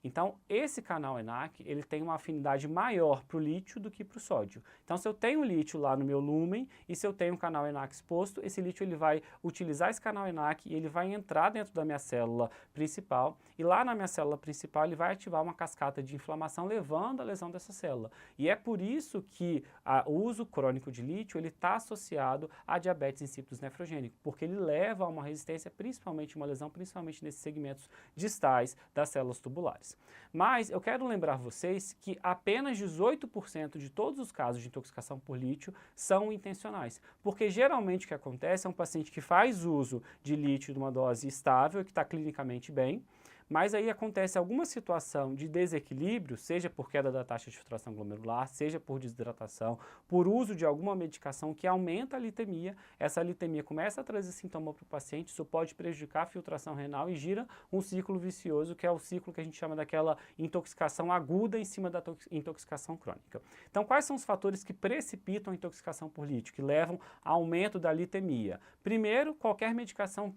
Então, esse canal ENaC, ele tem uma afinidade maior para o lítio do que para o sódio. Então, se eu tenho lítio lá no meu lúmen e se eu tenho um canal ENaC exposto, esse lítio ele vai utilizar esse canal ENaC e ele vai entrar dentro da minha célula principal e lá na minha célula principal ele vai ativar uma cascata de inflamação levando à lesão dessa célula. E é por isso que o uso crônico de lítio ele está associado a diabetes insípidos nefrogênico, porque ele leva a uma resistência, principalmente uma lesão, principalmente nesses segmentos distais das células tubulares. Mas eu quero lembrar vocês que apenas 18% de todos os casos de intoxicação por lítio são intencionais, porque geralmente o que acontece é um paciente que faz uso de lítio de uma dose estável e que está clinicamente bem, mas aí acontece alguma situação de desequilíbrio, seja por queda da taxa de filtração glomerular, seja por desidratação, por uso de alguma medicação que aumenta a litemia, essa litemia começa a trazer sintoma para o paciente, isso pode prejudicar a filtração renal e gira um ciclo vicioso, que é o ciclo que a gente chama daquela intoxicação aguda em cima da intoxicação crônica. Então, quais são os fatores que precipitam a intoxicação por lítio, que levam a aumento da litemia? Primeiro, qualquer medicação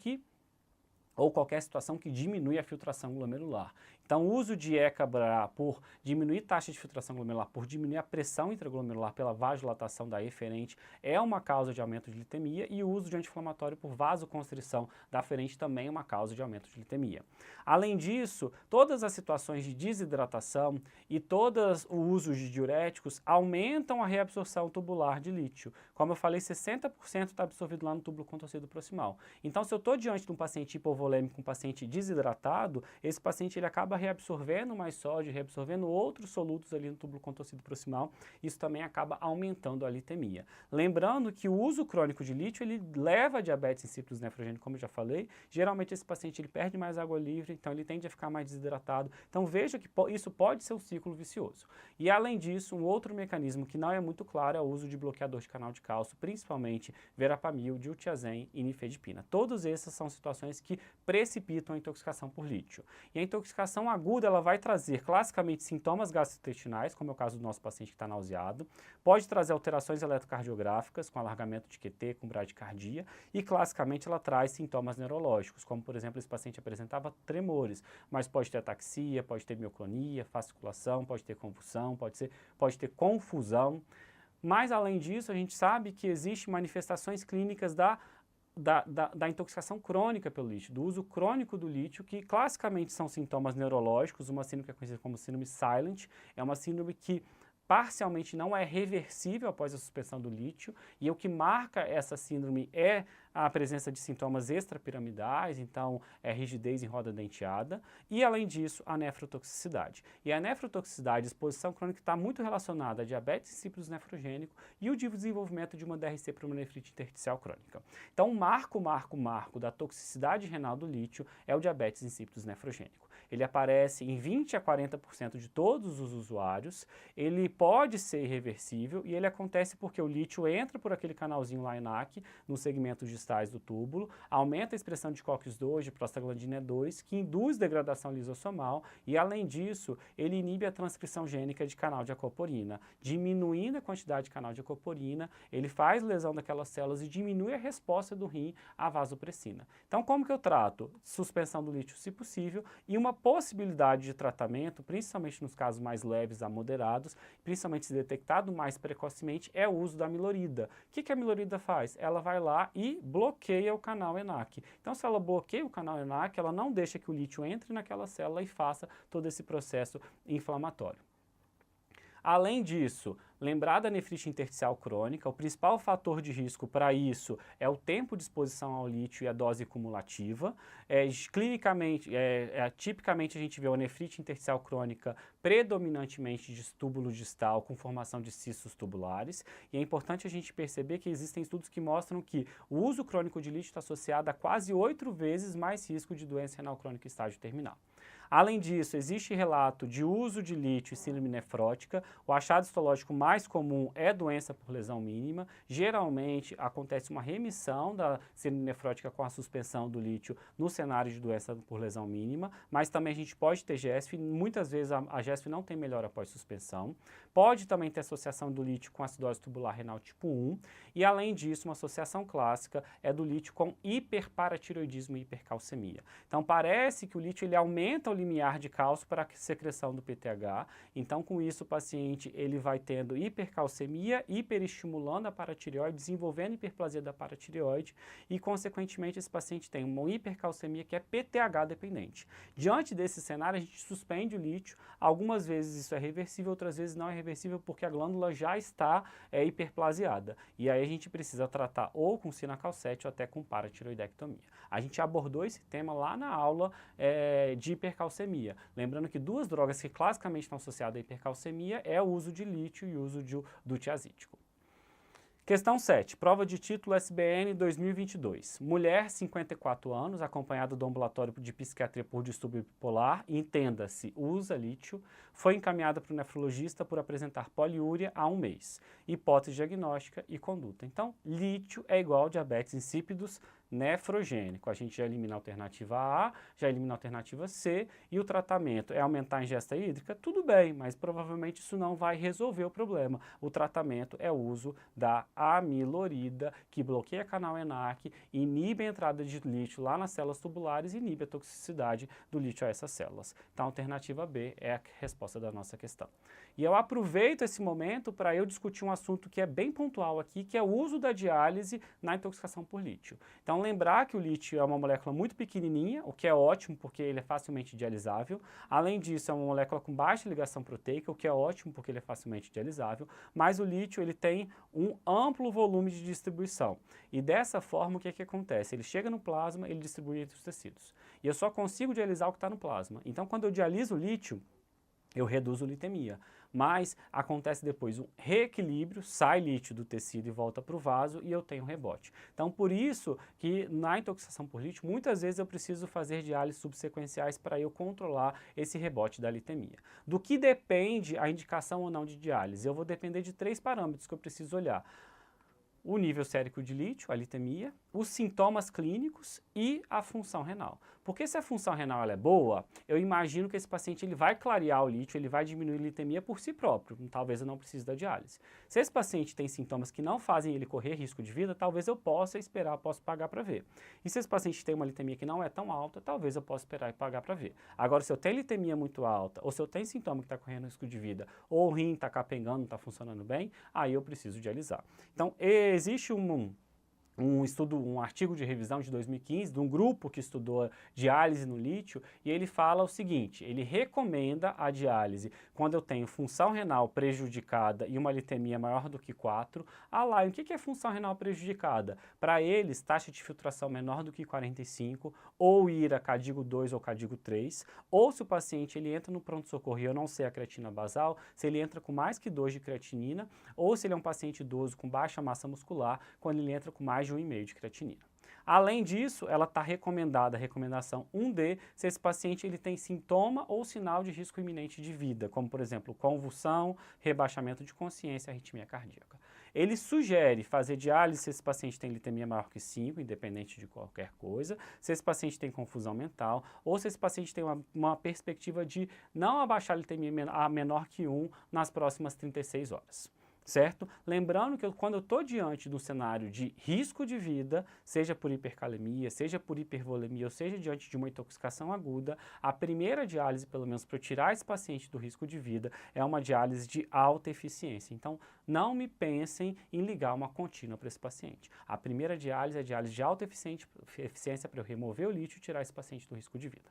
ou qualquer situação que diminui a filtração glomerular. Então, o uso de ECA/BRA por diminuir a taxa de filtração glomerular, por diminuir a pressão intraglomerular pela vasodilatação da eferente é uma causa de aumento de litemia e o uso de anti-inflamatório por vasoconstrição da aferente também é uma causa de aumento de litemia. Além disso, todas as situações de desidratação e todos o uso de diuréticos aumentam a reabsorção tubular de lítio. Como eu falei, 60% está absorvido lá no túbulo contorcido proximal. Então, se eu estou diante de um paciente hipovolêmico, um paciente desidratado, esse paciente ele acaba reabsorvendo mais sódio, reabsorvendo outros solutos ali no túbulo contorcido proximal, isso também acaba aumentando a litemia. Lembrando que o uso crônico de lítio, ele leva a diabetes insípidos nefrogênico, como eu já falei, geralmente esse paciente ele perde mais água livre, então ele tende a ficar mais desidratado, então veja que isso pode ser um ciclo vicioso. E além disso, um outro mecanismo que não é muito claro é o uso de bloqueador de canal de cálcio, principalmente verapamil, diltiazem e nifedipina. Todas essas são situações que precipitam a intoxicação por lítio. E a intoxicação aguda ela vai trazer classicamente sintomas gastrointestinais, como é o caso do nosso paciente que está nauseado, pode trazer alterações eletrocardiográficas, com alargamento de QT, com bradicardia, e classicamente ela traz sintomas neurológicos, como por exemplo esse paciente apresentava tremores, mas pode ter ataxia, pode ter mioclonia, fasciculação, pode ter convulsão, pode ter confusão. Mas além disso, a gente sabe que existem manifestações clínicas da intoxicação crônica pelo lítio, do uso crônico do lítio, que classicamente são sintomas neurológicos, uma síndrome que é conhecida como síndrome silent, é uma síndrome que parcialmente não é reversível após a suspensão do lítio, e o que marca essa síndrome é a presença de sintomas extrapiramidais, então rigidez em roda denteada, e além disso a nefrotoxicidade. E a nefrotoxicidade, a exposição crônica, está muito relacionada a diabetes insípidos nefrogênico e o desenvolvimento de uma DRC por uma nefrite intersticial crônica. Então o marco da toxicidade renal do lítio é o diabetes insípidos nefrogênico. Ele aparece em 20 a 40% de todos os usuários, ele pode ser irreversível e ele acontece porque o lítio entra por aquele canalzinho lá ENaC, nos segmentos distais do túbulo, aumenta a expressão de COX-2, de prostaglandina E2, que induz degradação lisossomal e, além disso, ele inibe a transcrição gênica de canal de aquaporina. Diminuindo a quantidade de canal de aquaporina, ele faz lesão daquelas células e diminui a resposta do rim à vasopressina. Então, como que eu trato? Suspensão do lítio, se possível, e uma possibilidade de tratamento, principalmente nos casos mais leves a moderados, principalmente se detectado mais precocemente, é o uso da amilorida. O que a amilorida faz? Ela vai lá e bloqueia o canal ENaC. Então, se ela bloqueia o canal ENaC, ela não deixa que o lítio entre naquela célula e faça todo esse processo inflamatório. Além disso, lembrar da nefrite intersticial crônica. O principal fator de risco para isso é o tempo de exposição ao lítio e a dose cumulativa. Tipicamente a gente vê a nefrite intersticial crônica predominantemente de túbulo distal com formação de cistos tubulares, e é importante a gente perceber que existem estudos que mostram que o uso crônico de lítio está associado a quase 8 vezes mais risco de doença renal crônica estágio terminal. Além disso, existe relato de uso de lítio e síndrome nefrótica. O achado histológico mais comum é doença por lesão mínima. Geralmente, acontece uma remissão da síndrome nefrótica com a suspensão do lítio no cenário de doença por lesão mínima, mas também a gente pode ter GESF, muitas vezes a GESF não tem melhora após suspensão. Pode também ter associação do lítio com acidose tubular renal tipo 1, e além disso, uma associação clássica é do lítio com hiperparatiroidismo e hipercalcemia. Então, parece que o lítio ele aumenta o limiar de cálcio para a secreção do PTH, então com isso o paciente ele vai tendo hipercalcemia, hiperestimulando a paratireoide, desenvolvendo hiperplasia da paratireoide e consequentemente esse paciente tem uma hipercalcemia que é PTH dependente. Diante desse cenário a gente suspende o lítio, algumas vezes isso é reversível, outras vezes não é reversível porque a glândula já está hiperplasiada e aí a gente precisa tratar ou com sinacalcete ou até com paratireoidectomia. A gente abordou esse tema lá na aula de hipercalcemia. Lembrando que duas drogas que classicamente estão associadas à hipercalcemia é o uso de lítio e o uso do tiazídico. Questão 7, prova de título SBN 2022. Mulher, 54 anos, acompanhada do ambulatório de psiquiatria por distúrbio bipolar, entenda-se, usa lítio, foi encaminhada para o nefrologista por apresentar poliúria há 1 mês. Hipótese diagnóstica e conduta. Então, lítio é igual a diabetes insípidos nefrogênico. A gente já elimina a alternativa A, já elimina a alternativa C, e o tratamento é aumentar a ingesta hídrica? Tudo bem, mas provavelmente isso não vai resolver o problema. O tratamento é o uso da amilorida, que bloqueia canal ENaC, inibe a entrada de lítio lá nas células tubulares e inibe a toxicidade do lítio a essas células. Então, a alternativa B é a resposta da nossa questão. E eu aproveito esse momento para eu discutir um assunto que é bem pontual aqui, que é o uso da diálise na intoxicação por lítio. Então, lembrar que o lítio é uma molécula muito pequenininha, o que é ótimo porque ele é facilmente dialisável. Além disso, é uma molécula com baixa ligação proteica, o que é ótimo porque ele é facilmente dialisável. Mas o lítio ele tem um amplo volume de distribuição. E dessa forma, o que acontece? Ele chega no plasma, ele distribui entre os tecidos. E eu só consigo dialisar o que está no plasma. Então, quando eu dialiso o lítio, eu reduzo a litemia. Mas acontece depois um reequilíbrio, sai lítio do tecido e volta para o vaso e eu tenho rebote. Então, por isso que na intoxicação por lítio, muitas vezes eu preciso fazer diálises subsequenciais para eu controlar esse rebote da litemia. Do que depende a indicação ou não de diálise? Eu vou depender de 3 parâmetros que eu preciso olhar. O nível sérico de lítio, a litemia, os sintomas clínicos e a função renal. Porque se a função renal ela é boa, eu imagino que esse paciente ele vai clarear o lítio, ele vai diminuir a litemia por si próprio, talvez eu não precise da diálise. Se esse paciente tem sintomas que não fazem ele correr risco de vida, talvez eu possa esperar, posso pagar para ver. E se esse paciente tem uma litemia que não é tão alta, talvez eu possa esperar e pagar para ver. Agora, se eu tenho litemia muito alta, ou se eu tenho sintoma que está correndo risco de vida, ou o rim está capengando, não está funcionando bem, aí eu preciso dialisar. Então, existe um artigo de revisão de 2015 de um grupo que estudou diálise no lítio e ele fala o seguinte, ele recomenda a diálise quando eu tenho função renal prejudicada e uma litemia maior do que 4. E o que é função renal prejudicada? Para eles, taxa de filtração menor do que 45, ou IRA CADIGO 2 ou CADIGO 3, ou se o paciente ele entra no pronto-socorro e eu não sei a creatina basal, se ele entra com mais que 2 de creatinina, ou se ele é um paciente idoso com baixa massa muscular, quando ele entra com mais de 1,5 de creatinina. Além disso, ela está recomendada, a recomendação 1D, se esse paciente ele tem sintoma ou sinal de risco iminente de vida, como por exemplo, convulsão, rebaixamento de consciência, arritmia cardíaca. Ele sugere fazer diálise se esse paciente tem litemia maior que 5, independente de qualquer coisa, se esse paciente tem confusão mental, ou se esse paciente tem uma perspectiva de não abaixar a litemia a menor que 1 nas próximas 36 horas. Certo? Lembrando que quando eu estou diante de um cenário de risco de vida, seja por hipercalemia, seja por hipervolemia, ou seja diante de uma intoxicação aguda, a primeira diálise, pelo menos para eu tirar esse paciente do risco de vida, é uma diálise de alta eficiência. Então, não me pensem em ligar uma contínua para esse paciente. A primeira diálise é a diálise de alta eficiência para eu remover o lítio e tirar esse paciente do risco de vida.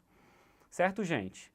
Certo, gente?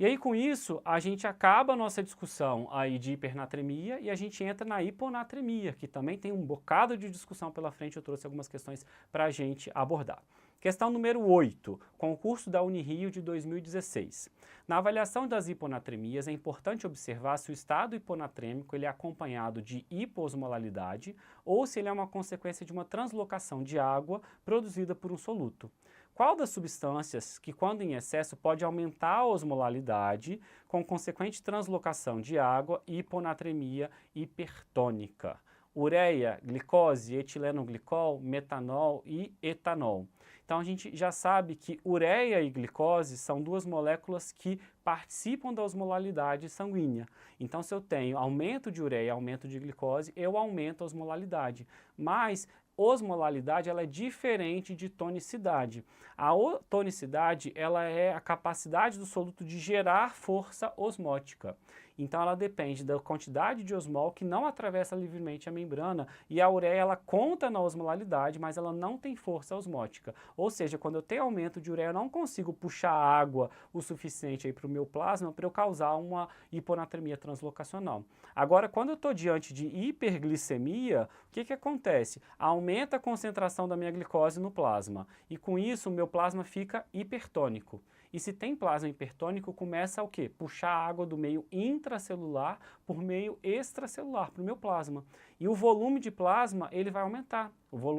E aí, com isso, a gente acaba a nossa discussão aí de hipernatremia e a gente entra na hiponatremia, que também tem um bocado de discussão pela frente. Eu trouxe algumas questões para a gente abordar. Questão número 8, concurso da Unirio de 2016. Na avaliação das hiponatremias, é importante observar se o estado hiponatrêmico ele é acompanhado de hiposmolalidade ou se ele é uma consequência de uma translocação de água produzida por um soluto. Qual das substâncias que, quando em excesso, pode aumentar a osmolalidade, com consequente translocação de água e hiponatremia hipertônica? Ureia, glicose, etilenoglicol, metanol e etanol. Então a gente já sabe que ureia e glicose são duas moléculas que participam da osmolalidade sanguínea. Então se eu tenho aumento de ureia e aumento de glicose, eu aumento a osmolalidade. Mas osmolalidade ela é diferente de tonicidade. A tonicidade ela é a capacidade do soluto de gerar força osmótica. Então ela depende da quantidade de osmol que não atravessa livremente a membrana, e a ureia ela conta na osmolalidade, mas ela não tem força osmótica. Ou seja, quando eu tenho aumento de ureia, eu não consigo puxar água o suficiente para o meu plasma para eu causar uma hiponatremia translocacional. Agora, quando eu estou diante de hiperglicemia, o que acontece? Aumenta a concentração da minha glicose no plasma, e com isso o meu plasma fica hipertônico. E se tem plasma hipertônico, começa o quê? Puxar a água do meio intracelular por meio extracelular, para o meu plasma. E o volume de plasma, ele vai aumentar.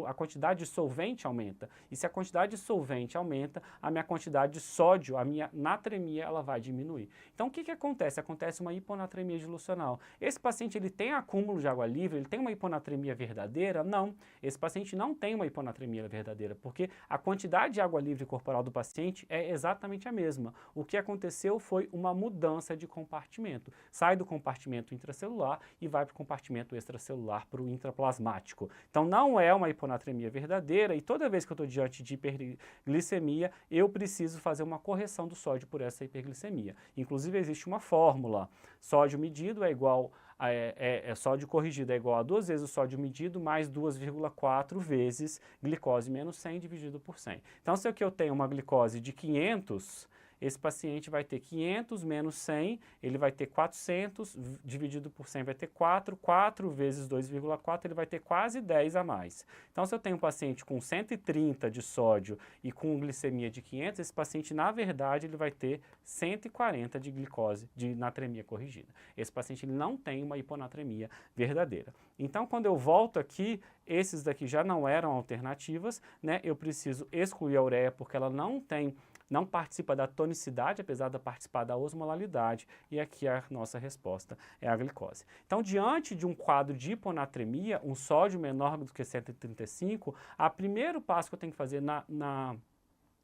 A quantidade de solvente aumenta. E se a quantidade de solvente aumenta, a minha quantidade de sódio, a minha natremia, ela vai diminuir. Então, o que acontece? Acontece uma hiponatremia dilucional. Esse paciente, ele tem acúmulo de água livre, ele tem uma hiponatremia verdadeira? Não. Esse paciente não tem uma hiponatremia verdadeira, porque a quantidade de água livre corporal do paciente é exatamente a mesma. O que aconteceu foi uma mudança de compartimento. Sai do compartimento intracelular e vai para o compartimento extracelular, para o intraplasmático. Então, não é uma hiponatremia verdadeira, e toda vez que eu estou diante de hiperglicemia, eu preciso fazer uma correção do sódio por essa hiperglicemia. Inclusive, existe uma fórmula. Sódio medido é igual sódio corrigido é igual a 2 vezes o sódio medido mais 2,4 vezes glicose menos 100 dividido por 100. Então, se eu tenho uma glicose de 500, esse paciente vai ter 500 menos 100, ele vai ter 400, dividido por 100 vai ter 4, 4 vezes 2,4, ele vai ter quase 10 a mais. Então, se eu tenho um paciente com 130 de sódio e com glicemia de 500, esse paciente, na verdade, ele vai ter 140 de glicose, de natremia corrigida. Esse paciente ele não tem uma hiponatremia verdadeira. Então, quando eu volto aqui, esses daqui já não eram alternativas, né? Eu preciso excluir a ureia porque ela não participa da tonicidade, apesar de participar da osmolalidade, e aqui a nossa resposta é a glicose. Então, diante de um quadro de hiponatremia, um sódio menor do que 135, o primeiro passo que eu tenho que fazer na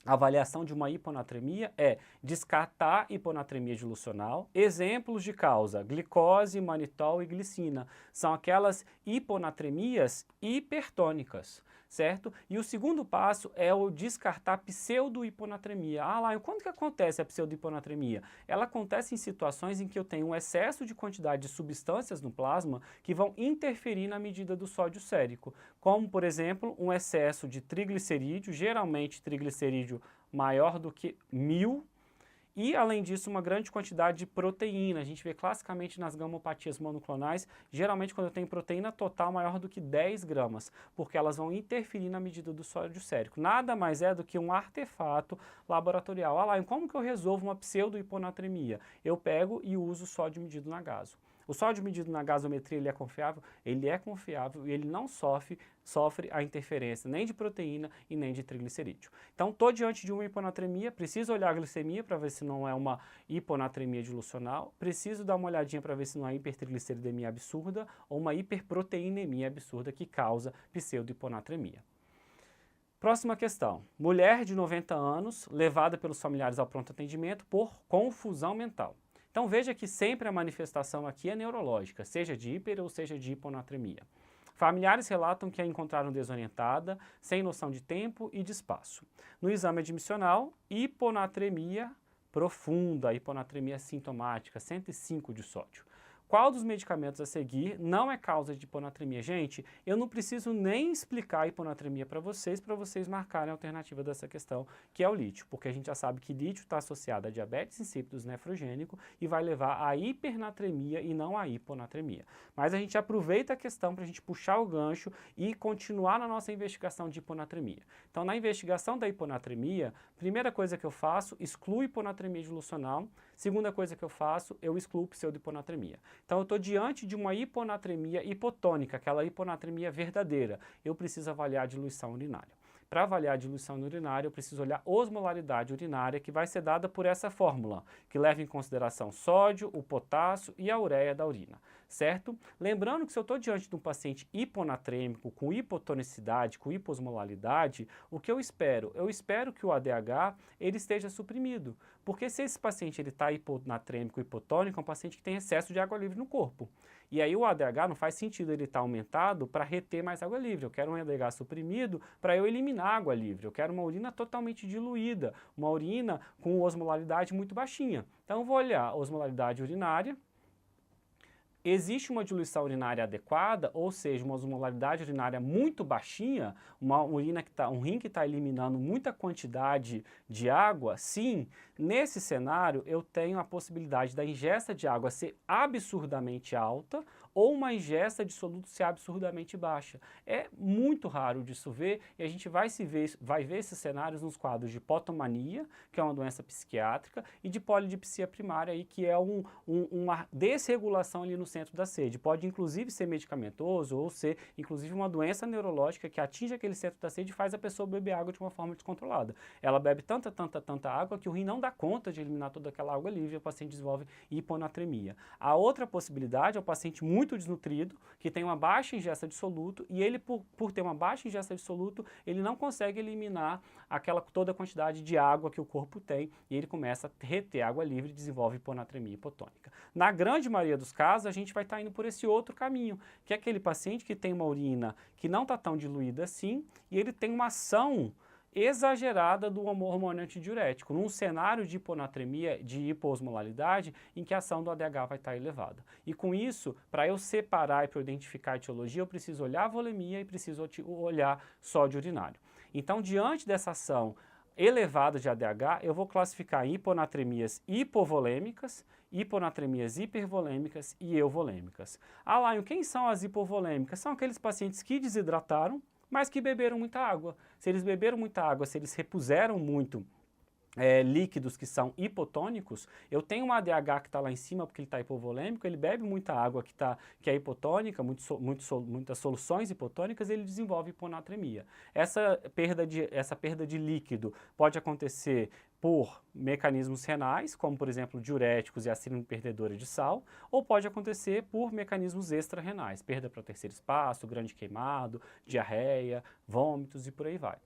avaliação de uma hiponatremia é descartar hiponatremia dilucional. Exemplos de causa: glicose, manitol e glicina. São aquelas hiponatremias hipertônicas, certo? E o segundo passo é o descartar pseudo-hiponatremia. E quando que acontece a pseudo-hiponatremia? Ela acontece em situações em que eu tenho um excesso de quantidade de substâncias no plasma que vão interferir na medida do sódio sérico, como, por exemplo, um excesso de triglicerídeo, geralmente triglicerídeo maior do que 1000, e, além disso, uma grande quantidade de proteína. A gente vê classicamente nas gamopatias monoclonais, geralmente quando eu tenho proteína total maior do que 10 gramas, porque elas vão interferir na medida do sódio sérico. Nada mais é do que um artefato laboratorial. E como que eu resolvo uma pseudo-hiponatremia? Eu pego e uso o sódio medido na gaso. O sódio medido na gasometria, ele é confiável? Ele é confiável e ele não sofre a interferência nem de proteína e nem de triglicerídeo. Então, estou diante de uma hiponatremia, preciso olhar a glicemia para ver se não é uma hiponatremia dilucional, preciso dar uma olhadinha para ver se não é hipertrigliceridemia absurda ou uma hiperproteinemia absurda que causa pseudo-hiponatremia. Próxima questão. Mulher de 90 anos, levada pelos familiares ao pronto atendimento por confusão mental. Então veja que sempre a manifestação aqui é neurológica, seja de hiper ou seja de hiponatremia. Familiares relatam que a encontraram desorientada, sem noção de tempo e de espaço. No exame admissional, hiponatremia profunda, hiponatremia sintomática, 105 de sódio. qual dos medicamentos a seguir não é causa de hiponatremia. Gente, eu não preciso nem explicar a hiponatremia para vocês marcarem a alternativa dessa questão, que é o lítio, porque a gente já sabe que lítio está associado a diabetes insípidos nefrogênico e vai levar à hipernatremia e não à hiponatremia. Mas a gente aproveita a questão para a gente puxar o gancho e continuar na nossa investigação de hiponatremia. Então, na investigação da hiponatremia, primeira coisa que eu faço, excluo hiponatremia dilucional. Segunda coisa que eu faço, eu excluo pseudohiponatremia. Então, eu estou diante de uma hiponatremia hipotônica, aquela hiponatremia verdadeira. Eu preciso avaliar a diluição urinária. Para avaliar a diluição urinária, eu preciso olhar a osmolaridade urinária, que vai ser dada por essa fórmula, que leva em consideração sódio, o potássio e a ureia da urina, certo? Lembrando que se eu estou diante de um paciente hiponatrêmico, com hipotonicidade, com hiposmolaridade, o que eu espero? Eu espero que o ADH ele esteja suprimido, porque se esse paciente está hiponatrêmico, hipotônico, é um paciente que tem excesso de água livre no corpo. E aí o ADH não faz sentido ele estar aumentado para reter mais água livre. Eu quero um ADH suprimido para eu eliminar água livre. Eu quero uma urina totalmente diluída, uma urina com osmolaridade muito baixinha. Então eu vou olhar a osmolaridade urinária. Existe uma diluição urinária adequada, ou seja, uma osmolaridade urinária muito baixinha, uma urina um rim que está eliminando muita quantidade de água? Sim, nesse cenário eu tenho a possibilidade da ingesta de água ser absurdamente alta ou uma ingesta de soluto ser absurdamente baixa. É muito raro disso ver e a gente vai ver esses cenários nos quadros de hipotomania, que é uma doença psiquiátrica, e de polidipsia primária, aí, que é uma desregulação ali no centro da sede. Pode inclusive ser medicamentoso ou ser inclusive uma doença neurológica que atinge aquele centro da sede e faz a pessoa beber água de uma forma descontrolada. Ela bebe tanta água que o rim não dá conta de eliminar toda aquela água livre e o paciente desenvolve hiponatremia. A outra possibilidade é o paciente muito desnutrido, que tem uma baixa ingesta de soluto, e ele, por ter uma baixa ingesta de soluto, ele não consegue eliminar toda a quantidade de água que o corpo tem, e ele começa a reter água livre e desenvolve hiponatremia hipotônica. Na grande maioria dos casos, a gente vai estar indo por esse outro caminho, que é aquele paciente que tem uma urina que não está tão diluída assim, e ele tem uma ação exagerada do hormônio antidiurético, num cenário de hiponatremia, de hiposmolaridade, em que a ação do ADH vai estar elevada. E com isso, para eu separar e para eu identificar a etiologia, eu preciso olhar a volemia e preciso olhar sódio urinário. Então, diante dessa ação elevada de ADH, eu vou classificar em hiponatremias hipovolêmicas, hiponatremias hipervolêmicas e euvolêmicas. Laio, quem são as hipovolêmicas? São aqueles pacientes que desidrataram, mas que beberam muita água. Se eles beberam muita água, se eles repuseram muito líquidos que são hipotônicos, eu tenho um ADH que está lá em cima porque ele está hipovolêmico, ele bebe muita água que é hipotônica, muitas soluções hipotônicas, ele desenvolve hiponatremia. Essa perda de líquido pode acontecer por mecanismos renais, como por exemplo diuréticos e a síndrome perdedora de sal, ou pode acontecer por mecanismos extra-renais, perda para o terceiro espaço, grande queimado, diarreia, vômitos e por aí vai.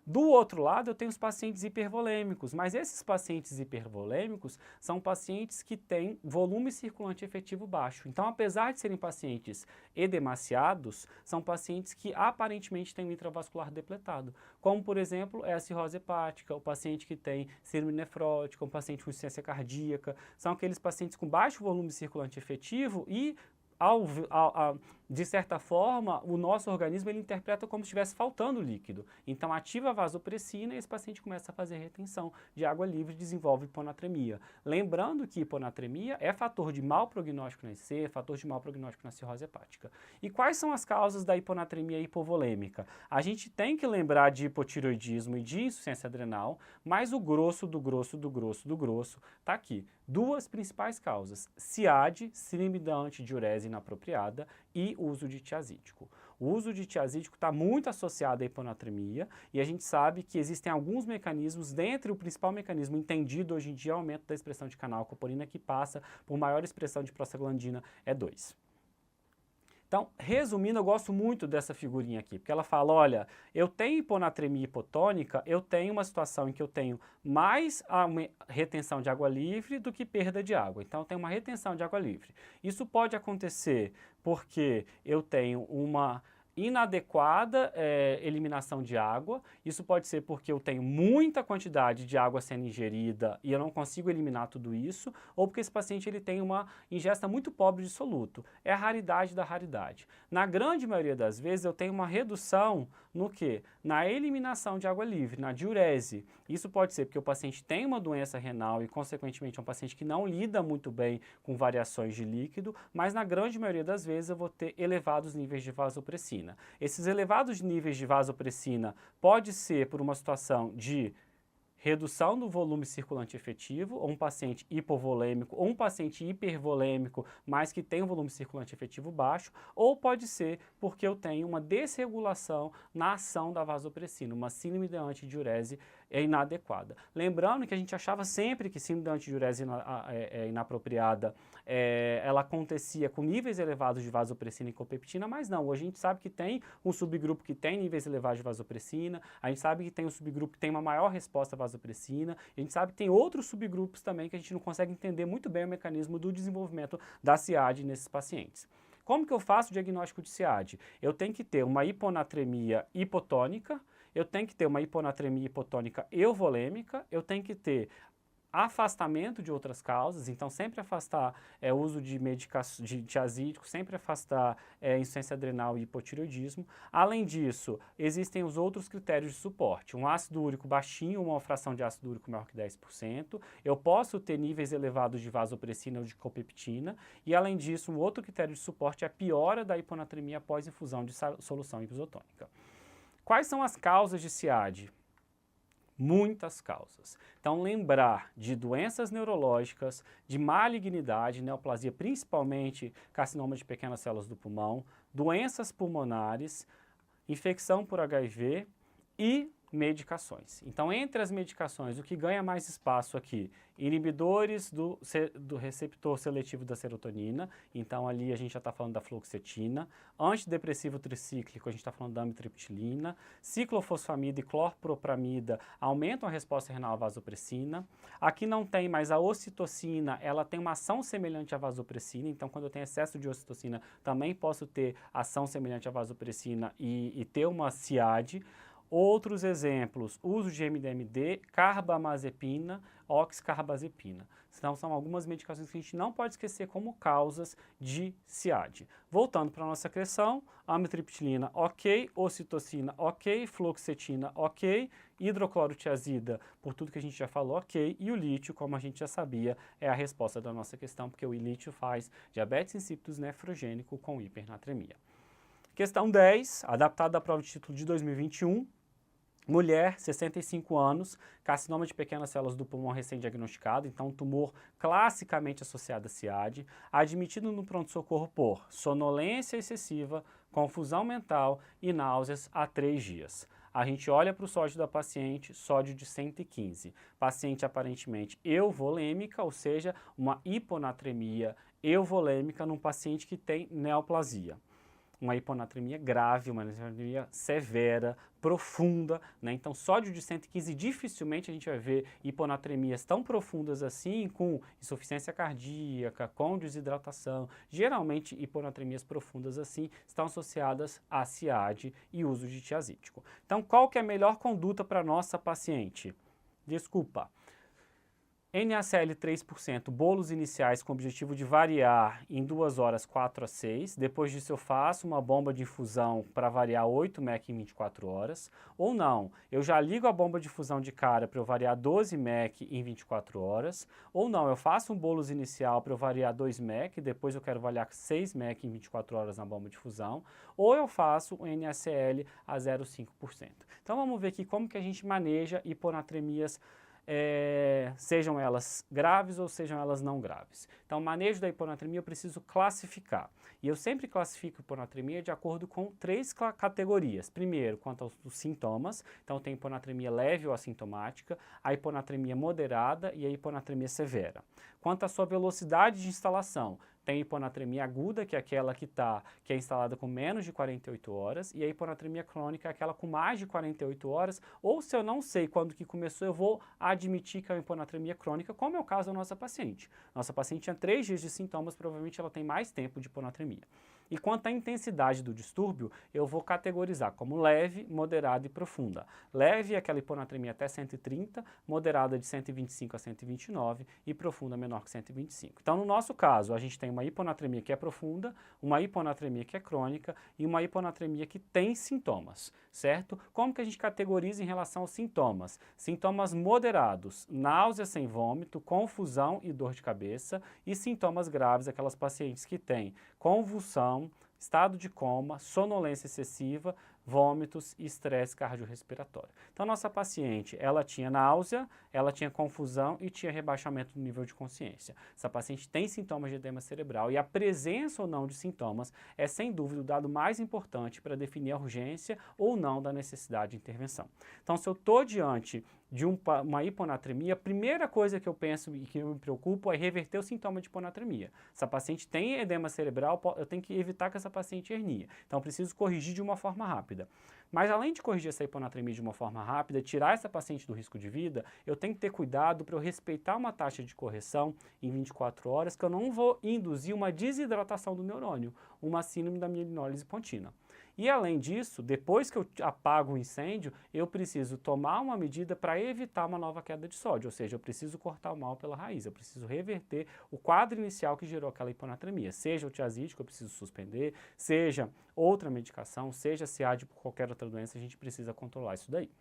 Do outro lado, eu tenho os pacientes hipervolêmicos, mas esses pacientes hipervolêmicos são pacientes que têm volume circulante efetivo baixo. Então, apesar de serem pacientes edemaciados, são pacientes que aparentemente têm um intravascular depletado, como, por exemplo, a cirrose hepática, o paciente que tem síndrome nefrótica, o paciente com insuficiência cardíaca, são aqueles pacientes com baixo volume circulante efetivo e de certa forma, o nosso organismo ele interpreta como se estivesse faltando líquido. Então, ativa a vasopressina e esse paciente começa a fazer retenção de água livre e desenvolve hiponatremia. Lembrando que hiponatremia é fator de mau prognóstico na IC, fator de mau prognóstico na cirrose hepática. E quais são as causas da hiponatremia hipovolêmica? A gente tem que lembrar de hipotireoidismo e de insuficiência adrenal, mas o grosso está aqui. Duas principais causas: SIAD, síndrome da antidiurese inapropriada, e uso de tiazídico. O uso de tiazídico está muito associado à hiponatremia e a gente sabe que existem alguns mecanismos, dentre o principal mecanismo entendido hoje em dia é o aumento da expressão de canalcoporina, que passa por maior expressão de prostaglandina E2. Então, resumindo, eu gosto muito dessa figurinha aqui, porque ela fala, olha, eu tenho hiponatremia hipotônica, eu tenho uma situação em que eu tenho mais retenção de água livre do que perda de água. Então, eu tenho uma retenção de água livre. Isso pode acontecer porque eu tenho uma inadequada eliminação de água. Isso pode ser porque eu tenho muita quantidade de água sendo ingerida e eu não consigo eliminar tudo isso, ou porque esse paciente ele tem uma ingesta muito pobre de soluto. É a raridade da raridade. Na grande maioria das vezes eu tenho uma redução no quê? Na eliminação de água livre, na diurese. Isso pode ser porque o paciente tem uma doença renal e, consequentemente, é um paciente que não lida muito bem com variações de líquido, mas na grande maioria das vezes eu vou ter elevados níveis de vasopressina. Esses elevados níveis de vasopressina pode ser por uma situação de redução do volume circulante efetivo, ou um paciente hipovolêmico, ou um paciente hipervolêmico, mas que tem um volume circulante efetivo baixo, ou pode ser porque eu tenho uma desregulação na ação da vasopressina, uma síndrome de antidiurese inadequada. Lembrando que a gente achava sempre que síndrome de antidiurese inapropriada ela acontecia com níveis elevados de vasopressina e copeptina, mas não. Hoje a gente sabe que tem um subgrupo que tem níveis elevados de vasopressina, a gente sabe que tem um subgrupo que tem uma maior resposta à vasopressina, a gente sabe que tem outros subgrupos também que a gente não consegue entender muito bem o mecanismo do desenvolvimento da SIAD nesses pacientes. Como que eu faço o diagnóstico de SIAD? Eu tenho que ter uma hiponatremia hipotônica, eu tenho que ter uma hiponatremia hipotônica euvolêmica, eu tenho que ter afastamento de outras causas, então sempre afastar o uso de medicações de tiazídico, sempre afastar insuficiência adrenal e hipotireoidismo. Além disso, existem os outros critérios de suporte. Um ácido úrico baixinho, uma fração de ácido úrico maior que 10%. Eu posso ter níveis elevados de vasopressina ou de copeptina. E além disso, um outro critério de suporte é a piora da hiponatremia após infusão de solução isotônica. Quais são as causas de SIAD? Muitas causas. Então, lembrar de doenças neurológicas, de malignidade, neoplasia, principalmente carcinoma de pequenas células do pulmão, doenças pulmonares, infecção por HIV e medicações. Então, entre as medicações, o que ganha mais espaço aqui? Inibidores do receptor seletivo da serotonina, então ali a gente já está falando da fluoxetina, antidepressivo tricíclico, a gente está falando da amitriptilina, ciclofosfamida e clorpropramida aumentam a resposta renal à vasopressina. Aqui não tem, mas a ocitocina, ela tem uma ação semelhante à vasopressina, então quando eu tenho excesso de ocitocina, também posso ter ação semelhante à vasopressina e ter uma SIAD. Outros exemplos, uso de MDMD, carbamazepina, oxcarbazepina. Então, são algumas medicações que a gente não pode esquecer como causas de SIAD. Voltando para a nossa questão, amitriptilina ok, ocitocina ok, fluoxetina ok, hidroclorotiazida, por tudo que a gente já falou, ok, e o lítio, como a gente já sabia, é a resposta da nossa questão, porque o lítio faz diabetes insípidos nefrogênico com hipernatremia. Questão 10, adaptada à prova de título de 2021. Mulher, 65 anos, carcinoma de pequenas células do pulmão recém-diagnosticado, então um tumor classicamente associado a SIAD, admitido no pronto-socorro por sonolência excessiva, confusão mental e náuseas há 3 dias. A gente olha para o sódio da paciente, sódio de 115. Paciente aparentemente euvolêmica, ou seja, uma hiponatremia euvolêmica num paciente que tem neoplasia. Uma hiponatremia grave, uma hiponatremia severa, profunda, né? Então, sódio de 115, dificilmente a gente vai ver hiponatremias tão profundas assim, com insuficiência cardíaca, com desidratação. Geralmente, hiponatremias profundas assim estão associadas a SIAD e uso de tiazídico. Então, qual que é a melhor conduta para a nossa paciente? Desculpa. NaCl 3%, bolos iniciais com o objetivo de variar em 2 horas 4 a 6. Depois disso eu faço uma bomba de infusão para variar 8 mEq em 24 horas. Ou não, eu já ligo a bomba de infusão de cara para eu variar 12 mEq em 24 horas. Ou não, eu faço um bolos inicial para eu variar 2 mEq, depois eu quero variar 6 mEq em 24 horas na bomba de infusão. Ou eu faço o NaCl a 0,5%. Então vamos ver aqui como que a gente maneja hiponatremias, sejam elas graves ou sejam elas não graves. Então, o manejo da hiponatremia eu preciso classificar. E eu sempre classifico a hiponatremia de acordo com 3 categorias. Primeiro, quanto aos sintomas. Então, tem hiponatremia leve ou assintomática, a hiponatremia moderada e a hiponatremia severa. Quanto à sua velocidade de instalação, tem hiponatremia aguda, que é aquela que é instalada com menos de 48 horas, e a hiponatremia crônica é aquela com mais de 48 horas, ou se eu não sei quando que começou, eu vou admitir que é uma hiponatremia crônica, como é o caso da nossa paciente. Nossa paciente tinha 3 dias de sintomas, provavelmente ela tem mais tempo de hiponatremia. E quanto à intensidade do distúrbio, eu vou categorizar como leve, moderada e profunda. Leve é aquela hiponatremia até 130, moderada de 125 a 129 e profunda menor que 125. Então, no nosso caso, a gente tem uma hiponatremia que é profunda, uma hiponatremia que é crônica e uma hiponatremia que tem sintomas, certo? Como que a gente categoriza em relação aos sintomas? Sintomas moderados, náusea sem vômito, confusão e dor de cabeça, e sintomas graves, aquelas pacientes que têm convulsão, estado de coma, sonolência excessiva, vômitos e estresse cardiorrespiratório. Então, nossa paciente, ela tinha náusea, ela tinha confusão e tinha rebaixamento do nível de consciência. Essa paciente tem sintomas de edema cerebral e a presença ou não de sintomas é, sem dúvida, o dado mais importante para definir a urgência ou não da necessidade de intervenção. Então, se eu estou diante de uma hiponatremia, a primeira coisa que eu penso e que eu me preocupo é reverter o sintoma de hiponatremia. Se a paciente tem edema cerebral, eu tenho que evitar que essa paciente hernie. Então, eu preciso corrigir de uma forma rápida. Mas, além de corrigir essa hiponatremia de uma forma rápida, tirar essa paciente do risco de vida, eu tenho que ter cuidado para eu respeitar uma taxa de correção em 24 horas, que eu não vou induzir uma desidratação do neurônio, uma síndrome da mielinólise pontina. E além disso, depois que eu apago o incêndio, eu preciso tomar uma medida para evitar uma nova queda de sódio, ou seja, eu preciso cortar o mal pela raiz, eu preciso reverter o quadro inicial que gerou aquela hiponatremia, seja o tiazídico, eu preciso suspender, seja outra medicação, seja SIAD por qualquer outra doença, a gente precisa controlar isso daí.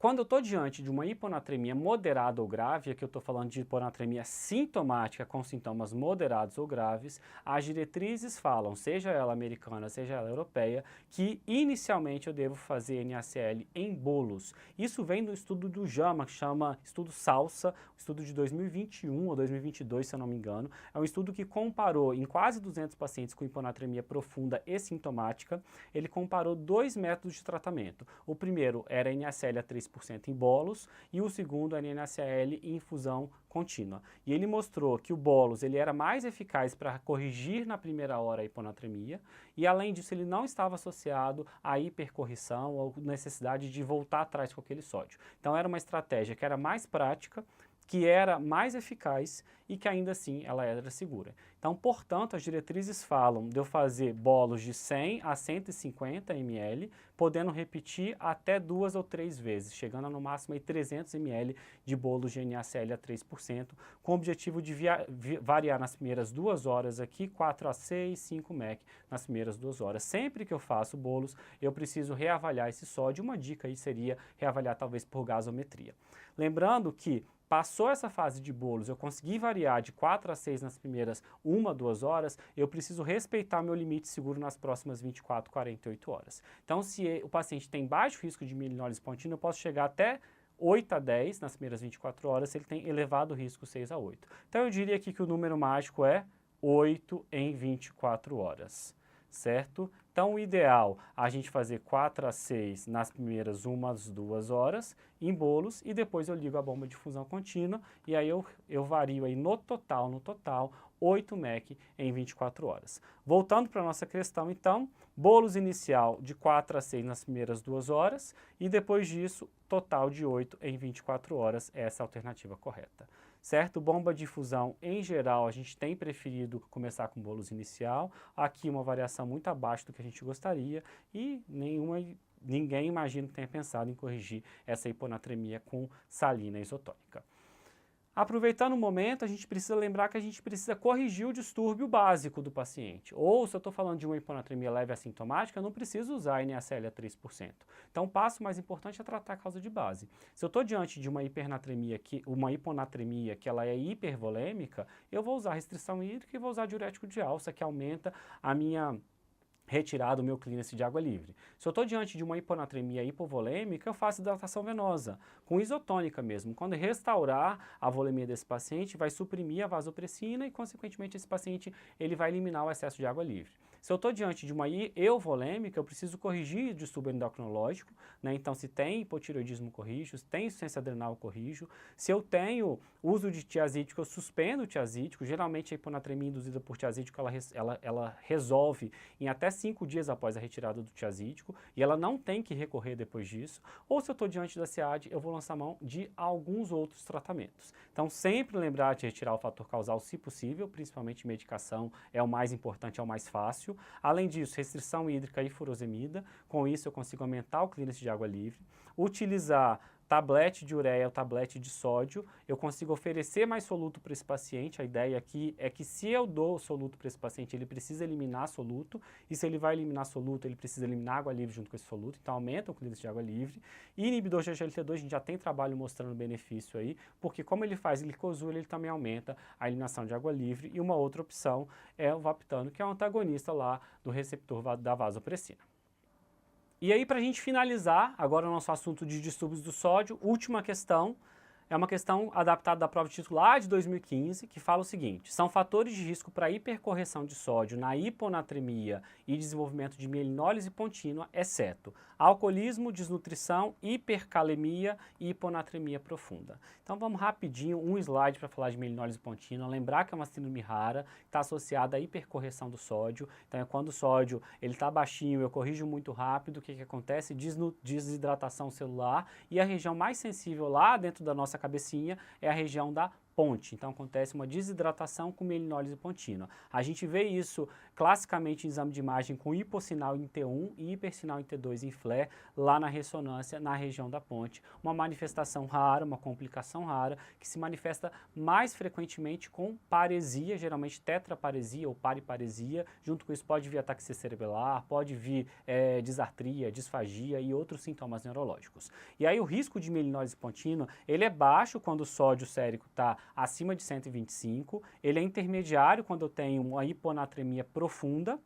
Quando eu estou diante de uma hiponatremia moderada ou grave, aqui eu estou falando de hiponatremia sintomática com sintomas moderados ou graves, as diretrizes falam, seja ela americana, seja ela europeia, que inicialmente eu devo fazer NaCl em bolos. Isso vem do estudo do JAMA, que chama estudo SALSA, estudo de 2021 ou 2022, se eu não me engano. É um estudo que comparou em quase 200 pacientes com hiponatremia profunda e sintomática. Ele comparou dois métodos de tratamento. O primeiro era NaCl a 3% em bolos e o segundo era NaCl em infusão contínua. E ele mostrou que o bolos ele era mais eficaz para corrigir na primeira hora a hiponatremia e, além disso, ele não estava associado à hipercorreção ou necessidade de voltar atrás com aquele sódio. Então, era uma estratégia que era mais prática, que era mais eficaz e que ainda assim ela era segura. Então, portanto, as diretrizes falam de eu fazer bolos de 100 a 150 ml, podendo repetir até 2 ou 3 vezes, chegando a no máximo aí 300 ml de bolos de NaCl a 3%, com o objetivo de variar nas primeiras 2 horas aqui, 4 a 6, 5 mEq nas primeiras 2 horas. Sempre que eu faço bolos, eu preciso reavaliar esse sódio. Uma dica aí seria reavaliar talvez por gasometria. Lembrando que passou essa fase de bolos, eu consegui variar de 4 a 6 nas primeiras 1 a 2 horas, eu preciso respeitar meu limite seguro nas próximas 24, 48 horas. Então, se o paciente tem baixo risco de mielinólise pontina, eu posso chegar até 8 a 10 nas primeiras 24 horas, se ele tem elevado risco 6 a 8. Então, eu diria aqui que o número mágico é 8 em 24 horas, certo? Então, o ideal é a gente fazer 4 a 6 nas primeiras 1 às 2 horas em bolos e depois eu ligo a bomba de difusão contínua e aí eu vario aí no total, 8 mEq em 24 horas. Voltando para a nossa questão, então, bolos inicial de 4 a 6 nas primeiras 2 horas e depois disso, total de 8 em 24 horas, essa é a alternativa correta. Certo? Bomba de difusão, em geral, a gente tem preferido começar com bolos inicial. Aqui uma variação muito abaixo do que a gente gostaria e ninguém imagina que tenha pensado em corrigir essa hiponatremia com salina isotônica. Aproveitando o momento, a gente precisa lembrar que a gente precisa corrigir o distúrbio básico do paciente. Ou, se eu estou falando de uma hiponatremia leve assintomática, eu não preciso usar NaCl a 3%. Então, o passo mais importante é tratar a causa de base. Se eu estou diante de uma hiponatremia que ela é hipervolêmica, eu vou usar restrição hídrica e vou usar diurético de alça, que aumenta a minha retirado o meu clearance de água livre. Se eu estou diante de uma hiponatremia hipovolêmica, eu faço hidratação venosa, com isotônica mesmo. Quando restaurar a volemia desse paciente, vai suprimir a vasopressina e, consequentemente, esse paciente ele vai eliminar o excesso de água livre. Se eu estou diante de uma euvolêmica, eu preciso corrigir distúrbio endocrinológico, né? Então, se tem hipotireoidismo, corrijo, se tem insuficiência adrenal, corrijo. Se eu tenho uso de tiazídico, eu suspendo o tiazídico. Geralmente, a hiponatremia induzida por tiazídico, ela resolve em até 5 dias após a retirada do tiazídico, e ela não tem que recorrer depois disso. Ou se eu estou diante da SEAD, eu vou lançar mão de alguns outros tratamentos. Então, sempre lembrar de retirar o fator causal, se possível, principalmente medicação é o mais importante, é o mais fácil. Além disso, restrição hídrica e furosemida, com isso eu consigo aumentar o clearance de água livre. Utilizar tablete de ureia ou tablete de sódio, eu consigo oferecer mais soluto para esse paciente. A ideia aqui é que se eu dou soluto para esse paciente, ele precisa eliminar soluto, e se ele vai eliminar soluto, ele precisa eliminar água livre junto com esse soluto, então aumenta o clearance de água livre. E inibidor de GLT2, a gente já tem trabalho mostrando benefício aí, porque como ele faz glicosura, ele também aumenta a eliminação de água livre, e uma outra opção é o vaptano, que é um antagonista lá do receptor da vasopressina. E aí, para a gente finalizar, agora o nosso assunto de distúrbios do sódio, última questão, é uma questão adaptada da prova de título lá de 2015, que fala o seguinte: são fatores de risco para hipercorreção de sódio na hiponatremia e desenvolvimento de mielinólise contínua, exceto alcoolismo, desnutrição, hipercalemia e hiponatremia profunda. Então vamos rapidinho, um slide para falar de mielinólise contínua, lembrar que é uma síndrome rara, está associada à hipercorreção do sódio. Então é quando o sódio está baixinho, eu corrijo muito rápido, o que acontece? Desidratação celular, e a região mais sensível lá dentro da nossa cabecinha é a região da ponte. Então acontece uma desidratação com mielinólise contínua. A gente vê isso classicamente em exame de imagem com hipossinal em T1 e hipersinal em T2 em FLE, lá na ressonância, na região da ponte. Uma manifestação rara, uma complicação rara, que se manifesta mais frequentemente com paresia, geralmente tetraparesia ou pariparesia. Junto com isso pode vir ataxia cerebelar, pode vir disartria, disfagia e outros sintomas neurológicos. E aí o risco de mielinólise contínua, ele é baixo quando o sódio sérico está acima de 125, ele é intermediário quando eu tenho uma hiponatremia profunda,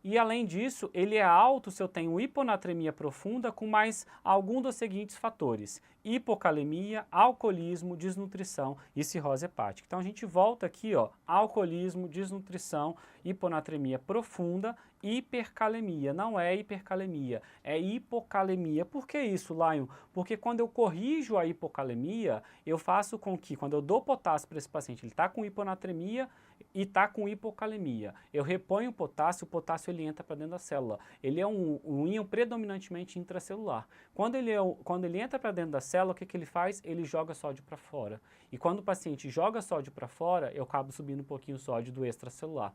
e além disso, ele é alto se eu tenho hiponatremia profunda com mais algum dos seguintes fatores: hipocalemia, alcoolismo, desnutrição e cirrose hepática. Então a gente volta aqui, ó, alcoolismo, desnutrição, hiponatremia profunda, hipercalemia. Não é hipercalemia, é hipocalemia. Por que isso, Lion? Porque quando eu corrijo a hipocalemia, eu faço com que, quando eu dou potássio para esse paciente, ele está com hiponatremia e está com hipocalemia, eu reponho o potássio ele entra para dentro da célula. Ele é um íon predominantemente intracelular. Quando ele entra para dentro da célula, o que ele faz? Ele joga sódio para fora. E quando o paciente joga sódio para fora, eu acabo subindo um pouquinho o sódio do extracelular.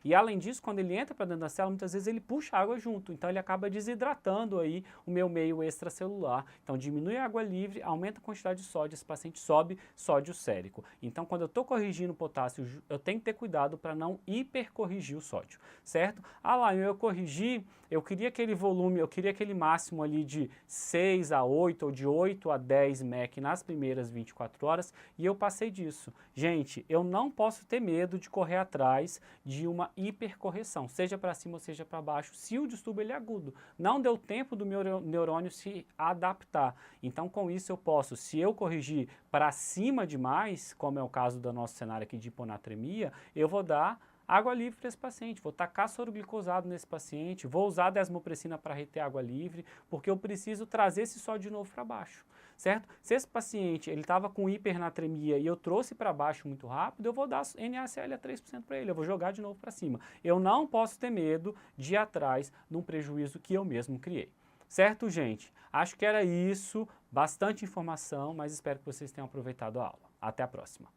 E além disso, quando ele entra para dentro da célula, muitas vezes ele puxa água junto, então ele acaba desidratando aí o meu meio extracelular. Então diminui a água livre, aumenta a quantidade de sódio, esse paciente sobe sódio sérico. Então quando eu estou corrigindo o potássio, eu tenho que ter cuidado para não hipercorrigir o sódio, certo? Ah lá, eu corrigi, eu queria aquele volume, eu queria aquele máximo ali de 6 a 8 ou de 8 a 10 mEq nas primeiras 24 horas e eu passei disso. Gente, eu não posso ter medo de correr atrás de uma hipercorreção, seja para cima ou seja para baixo, se o distúrbio ele é agudo. Não deu tempo do meu neurônio se adaptar. Então, com isso eu posso, se eu corrigir para cima demais, como é o caso do nosso cenário aqui de hiponatremia, eu vou dar água livre para esse paciente, vou tacar soro glicosado nesse paciente, vou usar desmopressina para reter água livre, porque eu preciso trazer esse sódio de novo para baixo, certo? Se esse paciente ele estava com hipernatremia e eu trouxe para baixo muito rápido, eu vou dar NaCl a 3% para ele, eu vou jogar de novo para cima. Eu não posso ter medo de ir atrás de um prejuízo que eu mesmo criei. Certo, gente? Acho que era isso, bastante informação, mas espero que vocês tenham aproveitado a aula. Até a próxima.